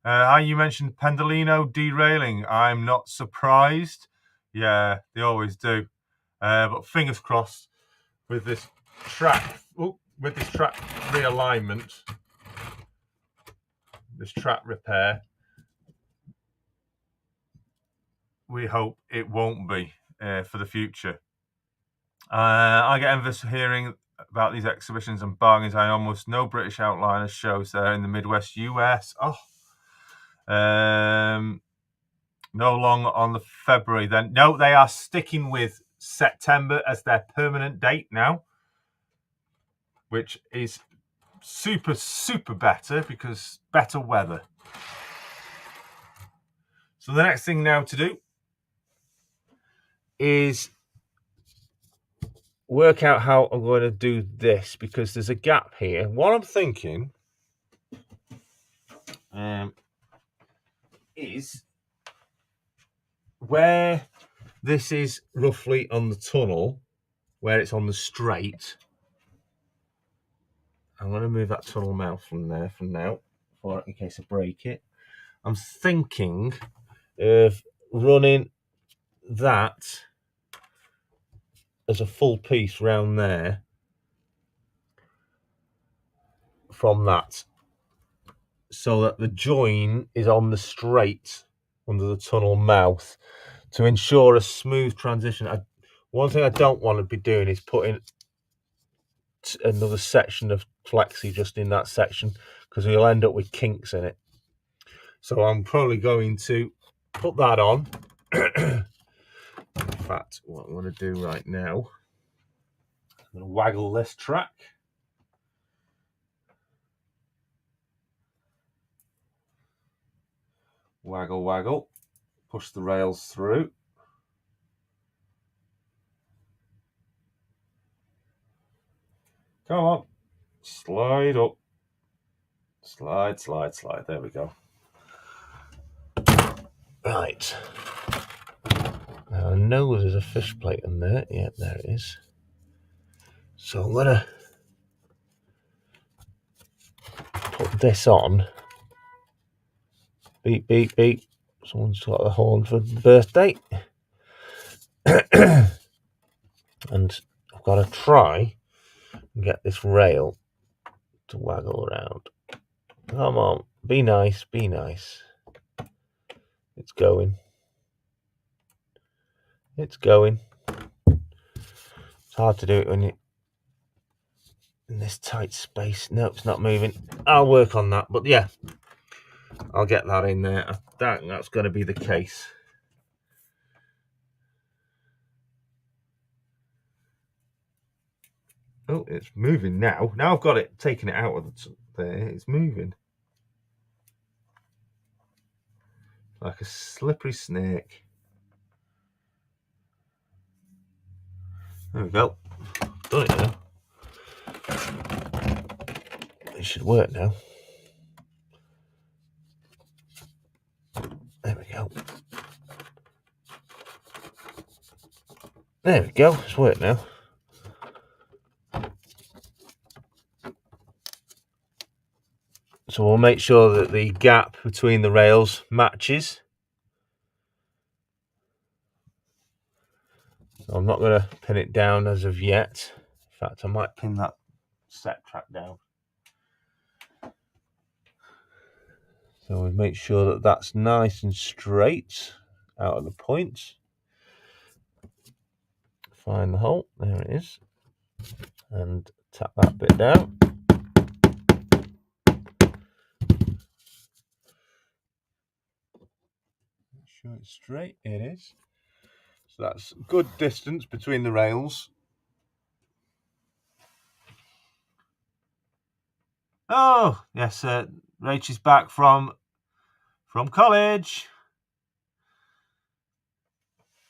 you mentioned Pendolino derailing. I'm not surprised. Yeah, they always do. But fingers crossed with this track, realignment, this track repair, we hope it won't be for the future. I get envious hearing about these exhibitions and bargains. I almost no British outliners shows there in the Midwest US. No longer on the February then. No, they are sticking with September as their permanent date now, which is super better because better weather. So the next thing now to do is work out how I'm going to do this because there's a gap here. What I'm thinking is where this is roughly on the tunnel, where it's on the straight, I'm going to move that tunnel mouth from there from now, in case I break it. I'm thinking of running that as a full piece round there from that, so that the join is on the straight under the tunnel mouth to ensure a smooth transition. One thing I don't want to be doing is putting another section of flexi just in that section because we'll end up with kinks in it. So I'm probably going to put that on. In fact, what I'm going to do right now, I'm going to waggle this track. Waggle, push the rails through. Come on, slide up. Slide. There we go. Right. Now I know there's a fish plate in there. Yeah, there it is. So I'm going to put this on. Beep, beep, beep. Someone's got the horn for the birthday. And I've got to try and get this rail to waggle around. Come on, be nice, be nice. It's going. It's going. It's hard to do it when in this tight space. No, it's not moving. I'll work on that, but yeah, I'll get that in there. That's going to be the case. Oh, it's moving now. Now I've got it, taking it out of there. It's moving like a slippery snake. There we go. Done it now. It should work now. There we go. There we go. It's worked now. So we'll make sure that the gap between the rails matches. So I'm not going to pin it down as of yet. In fact, I might pin that set track down. So we make sure that that's nice and straight out of the points. Find the hole. There it is. And tap that bit down. Sure it's straight. It is. So that's good distance between the rails. Oh yes, Rach is back from college.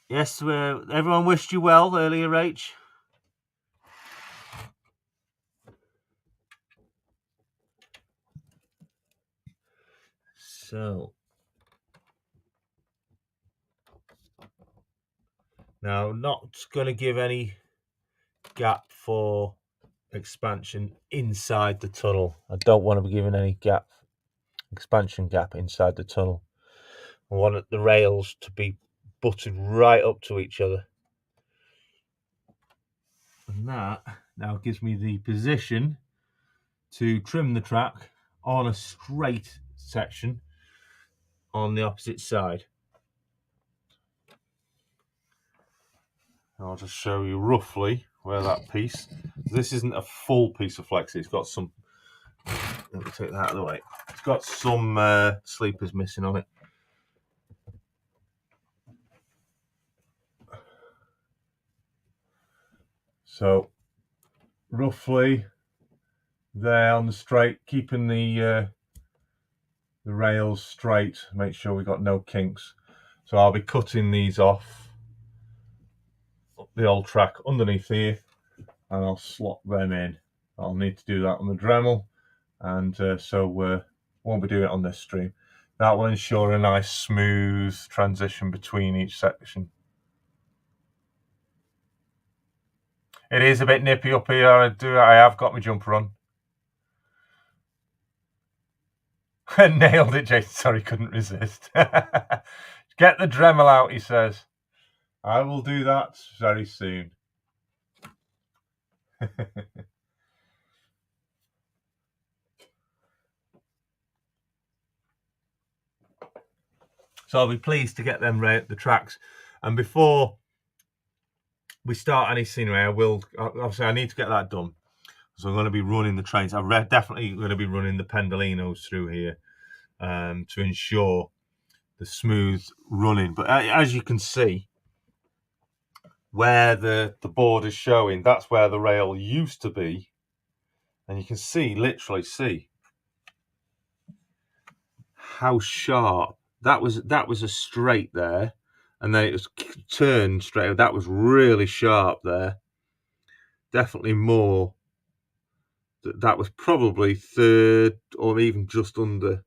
Yes, everyone wished you well earlier, Rach. So now, not going to give any gap for expansion inside the tunnel. I don't want to be giving any expansion gap inside the tunnel. I want the rails to be butted right up to each other. And that now gives me the position to trim the track on a straight section on the opposite side. I'll just show you roughly where that piece. This isn't a full piece of flexi. It's got some. Let me take that out of the way. It's got some sleepers missing on it. So roughly there on the straight, keeping the rails straight. Make sure we got no kinks. So I'll be cutting these off the old track underneath here, and I'll slot them in. I'll need to do that on the Dremel, and so won't be doing it on this stream. That will ensure a nice smooth transition between each section. It is a bit nippy up here. I have got my jumper on. Nailed it, Jason. Sorry, couldn't resist. Get the Dremel out, he says. I will do that very soon. So I'll be pleased to get them the tracks. And before we start any scenery, obviously I need to get that done. So I'm going to be running the trains. I'm definitely going to be running the pendolinos through here to ensure the smooth running. But as you can see, where the board is showing, that's where the rail used to be. And you can literally see how sharp that was a straight there, and then it was turned straight. That was really sharp there. Definitely more. That was probably third or even just under,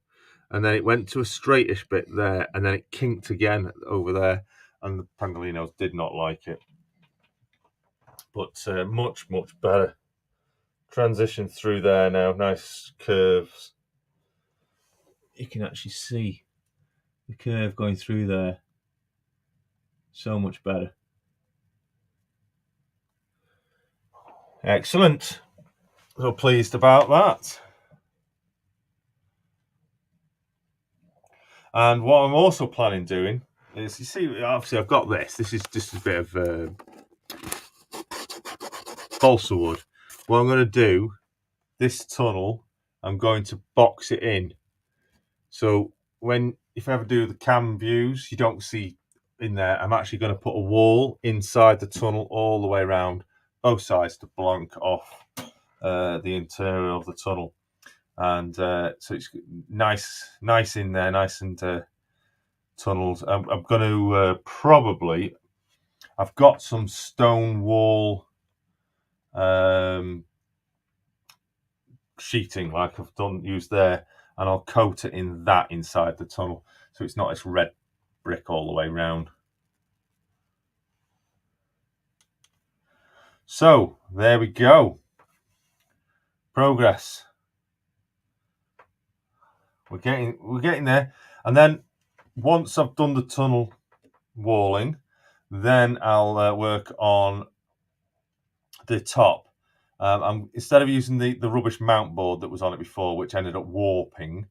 and then it went to a straightish bit there, and then it kinked again over there, and the pendolinos did not like it. But much better transition through there now. Nice curves. You can actually see the curve going through there. So much better. Excellent. So pleased about that. And what I'm also planning doing is, you see, obviously I've got this. This is just a bit of balsa wood. What I'm going to do this tunnel, I'm going to box it in. So if I ever do the cam views, you don't see in there. I'm actually going to put a wall inside the tunnel all the way around, both sides, to block off the interior of the tunnel. And so it's nice in there, nice and tunneled. I'm going to probably, I've got some stone wall sheeting like I've used there, and I'll coat it in that inside the tunnel, so it's not this red brick all the way round. So there we go. Progress. We're getting there. And then once I've done the tunnel walling, then I'll work on the top. Instead of using the rubbish mount board that was on it before, which ended up warping,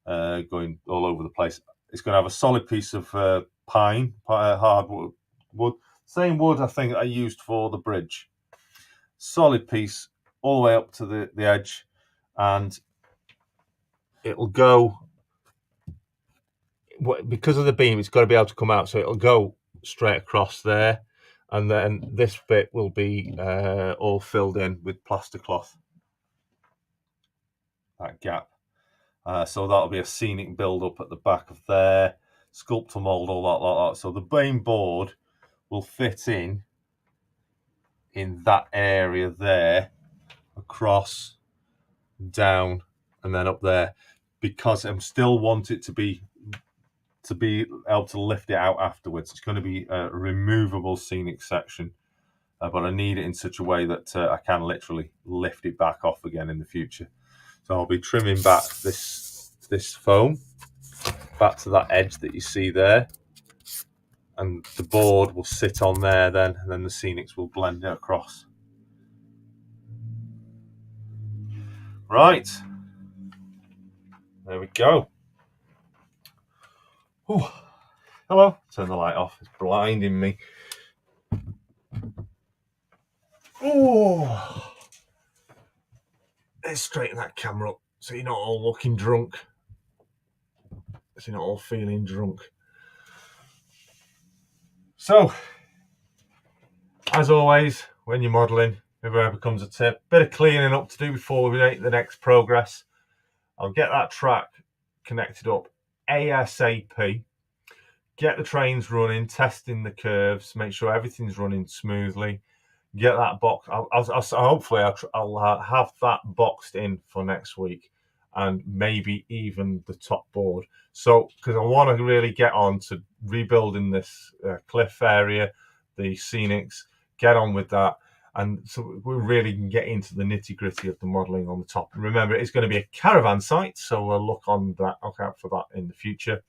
going all over the place, it's going to have a solid piece of pine, hardwood wood. Same wood I think I used for the bridge. Solid piece all the way up to the edge, and it'll go, because of the beam, it's got to be able to come out, so it'll go straight across there, and then this bit will be all filled in with plaster cloth, that gap. So that'll be a scenic build up at the back of there, sculptor mold, all that like that. So the beam board will fit in that area there, across, down, and then up there, because I still want it to be able to lift it out afterwards. It's going to be a removable scenic section, but I need it in such a way that I can literally lift it back off again in the future. So I'll be trimming back this foam back to that edge that you see there, and the board will sit on there then, and then the scenics will blend it across. Right, there we go. Ooh. Hello. Turn the light off. It's blinding me. Oh, let's straighten that camera up so you're not all looking drunk. So you're not all feeling drunk. So, as always, when you're modelling, if there ever comes a tip, bit of cleaning up to do before we make the next progress. I'll get that track connected up ASAP. Get the trains running, testing the curves, make sure everything's running smoothly. Get that box. Hopefully I'll have that boxed in for next week, and maybe even the top board. So, because I want to really get on to rebuilding this cliff area, the scenics, get on with that, and so we really can get into the nitty gritty of the modelling on the top. And remember, it's going to be a caravan site, so we'll look out for that in the future.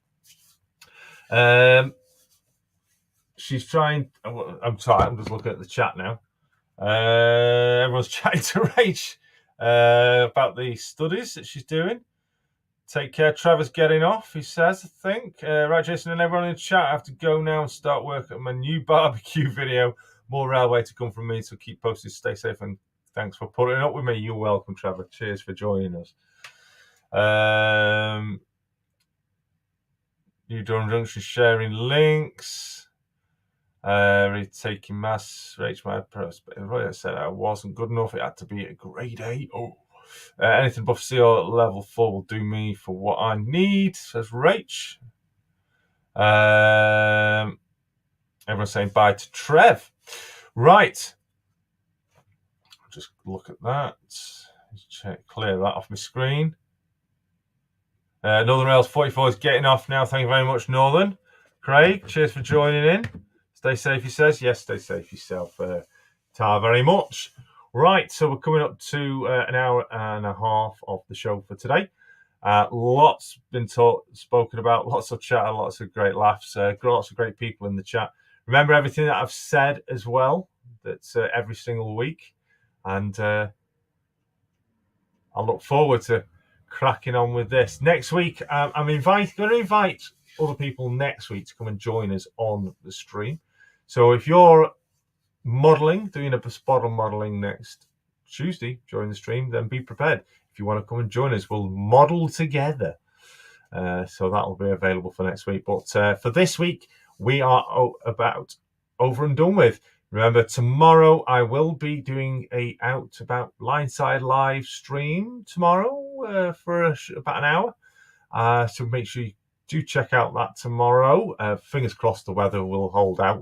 She's trying. I'm sorry. I'm just looking at the chat now. Everyone's chatting to Rach about the studies that she's doing. Take care. Trevor's getting off, he says, I think. Right, Jason and everyone in the chat, I have to go now and start work on my new barbecue video. More railway to come from me, so keep posted. Stay safe, and thanks for putting up with me. You're welcome, Trevor. Cheers for joining us. New Durham Junction sharing links. Retaking mass rates. My I said I wasn't good enough. It had to be a grade A. Oh, anything above C or level 4 will do me for what I need, says Rach. Everyone's saying bye to Trev. Right. Just look at that. Clear that off my screen. Northern Rails 44 is getting off now. Thank you very much, Northern. Craig, cheers for joining in. Stay safe, he says. Yes, stay safe yourself. Tar very much. Right, so we're coming up to an hour and a half of the show for today. Lots been spoken about, lots of chat, lots of great laughs, lots of great people in the chat. Remember everything that I've said as well. That's every single week. And I look forward to cracking on with this. Next week, I'm going to invite other people next week to come and join us on the stream. So if you're modelling, doing a spot on modelling next Tuesday during the stream, then be prepared. If you want to come and join us, we'll model together. So that'll be available for next week. But for this week, we are about over and done with. Remember, tomorrow I will be doing a Out About Lineside live stream tomorrow for about an hour. So make sure you do check out that tomorrow. Fingers crossed the weather will hold out.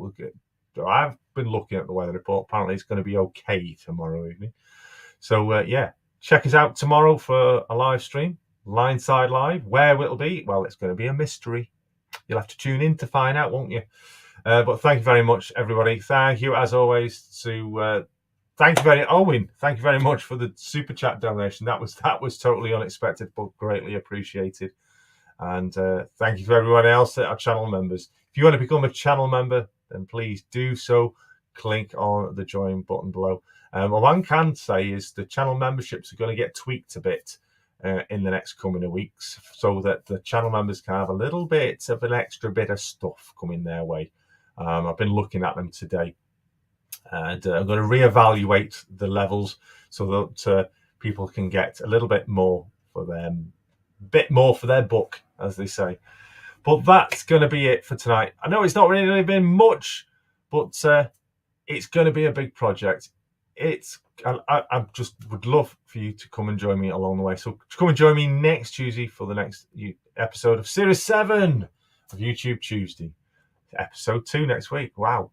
I've been looking at the weather report. Apparently it's going to be okay tomorrow evening. So yeah, check us out tomorrow for a live stream. Lineside Live. Where will it be? Well, it's going to be a mystery. You'll have to tune in to find out, won't you? But thank you very much, everybody. Thank you, as always, to Owen. Thank you very much for the super chat donation. That was totally unexpected, but greatly appreciated. And thank you to everyone else that are channel members. If you want to become a channel member, then please do so. Click on the join button below. What one can say is the channel memberships are going to get tweaked a bit in the next coming weeks, so that the channel members can have a little bit of an extra bit of stuff coming their way. I've been looking at them today, and I'm going to reevaluate the levels so that people can get a little bit more for them, for their buck, as they say. But that's going to be it for tonight. I know it's not really been much, but it's going to be a big project. I just would love for you to come and join me along the way. So come and join me next Tuesday for the next episode of Series 7 of YouTube Tuesday. Episode 2 next week. Wow.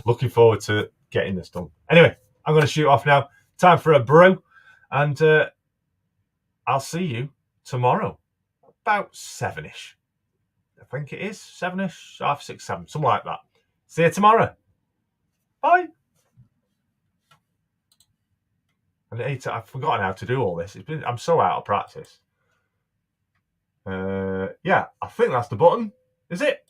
Looking forward to getting this done. Anyway, I'm going to shoot off now. Time for a brew. And I'll see you tomorrow. About 7-ish. I think it is 7-ish. 5, 6, 7. Something like that. See you tomorrow. Bye. And I've forgotten how to do all this. I'm so out of practice. Yeah, I think that's the button. Is it?